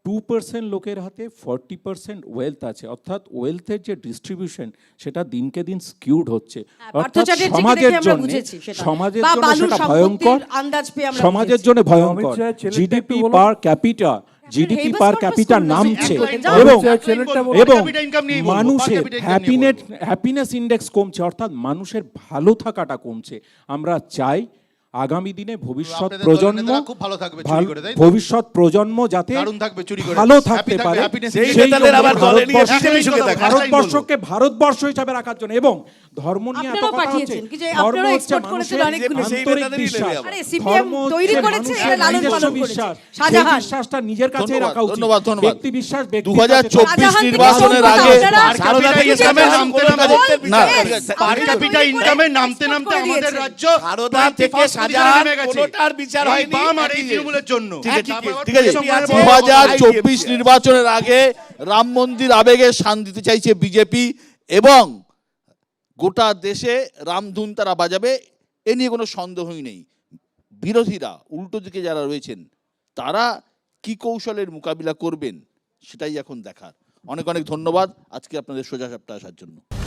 2% লোকের হাতে 40% ওয়েলথ আছে, অর্থাৎ ওয়েলথের যে ডিস্ট্রিবিউশন সেটা দিনকে দিন স্কিউড হচ্ছে। পার্থ অর্থাৎ চ্যাটার্জিকে সমাজের দেখে আমরা জন্য বুঝেছি সেটা। সমাজের বা জন্য বালুর সেটা সম্পত্তির ভয়ঙ্কর, আন্দাজ পেয়ে আমরা সমাজের বুঝেছি। জন্য অমিত ভয়ঙ্কর। শাহের ছেলেটা জিডিপি একটু বলুন। পার ক্যাপিটা, জিডিপি হেবাস পার কর্পাস ক্যাপিটা করুন না, নামছে, এক লাইন এবং অমিত শাহের ছেলেটা বলুন। এবং Per capita income নিয়েই বলবো, per মানুষের capita income নিয়ে বলবো। হ্যাপিনেস ইন্ডেক্স কমছে, অর্থাৎ মানুষের ভালো থাকাটা কমছে। আমরা চাই আগামী দিনে ভবিষ্যৎ আপনাদের দলের প্রজন্ম নেতারা খুব ভালো থাকবে চুরি করে, তাই তো? ভবিষ্যৎ প্রজন্ম যাতে দারুণ থাকবে চুরি করে। ভালো Happy থাকতে থাকবে, পারে, happiness সেই index। সেই নেতাদের জন্য আবার দলে নিয়ে ভারতবর্ষ- BJP সুখে থাকে। ভারতবর্ষকে ভারতবর্ষ হিসাবে রাখার জন্য, এবং ধর্ম নিয়ে এত আপনারাও কথা হচ্ছে, পাঠিয়েছেন, কি যে ধর্ম আপনারাও হচ্ছে export করেছেন মানুষের অনেকগুলো। সেই আন্তরিক নেতাদেরই বিশ্বাস। নেবে আবার। আরে CPM ধর্ম তৈরি হচ্ছে করেছে, মানুষের এটা লালন নিজস্ব পালন করেছে। বিশ্বাস। সেই শাহজাহান। বিশ্বাসটা নিজের কাছে ধন্যবাদ, রাখা উচিত। ধন্যবাদ, ধন্যবাদ। ব্যক্তি বিশ্বাস ব্যক্তি 2024 শাহজাহান থেকে নির্বাচনের সম্পদ আগে আপনারা- সারদা থেকে এই যে ইসলামের all নামতে নামতে না, পার ক্যাপিটা ইনকামে নামতে নামতে আমাদের রাজ্য সারদা 21st থেকে পজিশনে শাহজাহান নেমে গেছে। কোনোটার বিচার এই হয়নি, বাম আর এই একই তৃণমূলের জন্য। ঠিক আছে, একই কেস। ঠিক আছে। TMC আছে, 2024 নির্বাচনের আগে রাম মন্দির আবেগে শান দিতে চাইছে বিজেপি, এবং গোটা দেশে রামধুন তারা বাজাবে, এ নিয়ে কোনো সন্দেহই নেই। বিরোধীরা উল্টো দিকে যারা রয়েছেন তারা কি কৌশলের মোকাবিলা করবেন সেটাই এখন দেখার। অনেক অনেক ধন্যবাদ আজকে আপনাদের সোজা সাপটা আসার জন্য।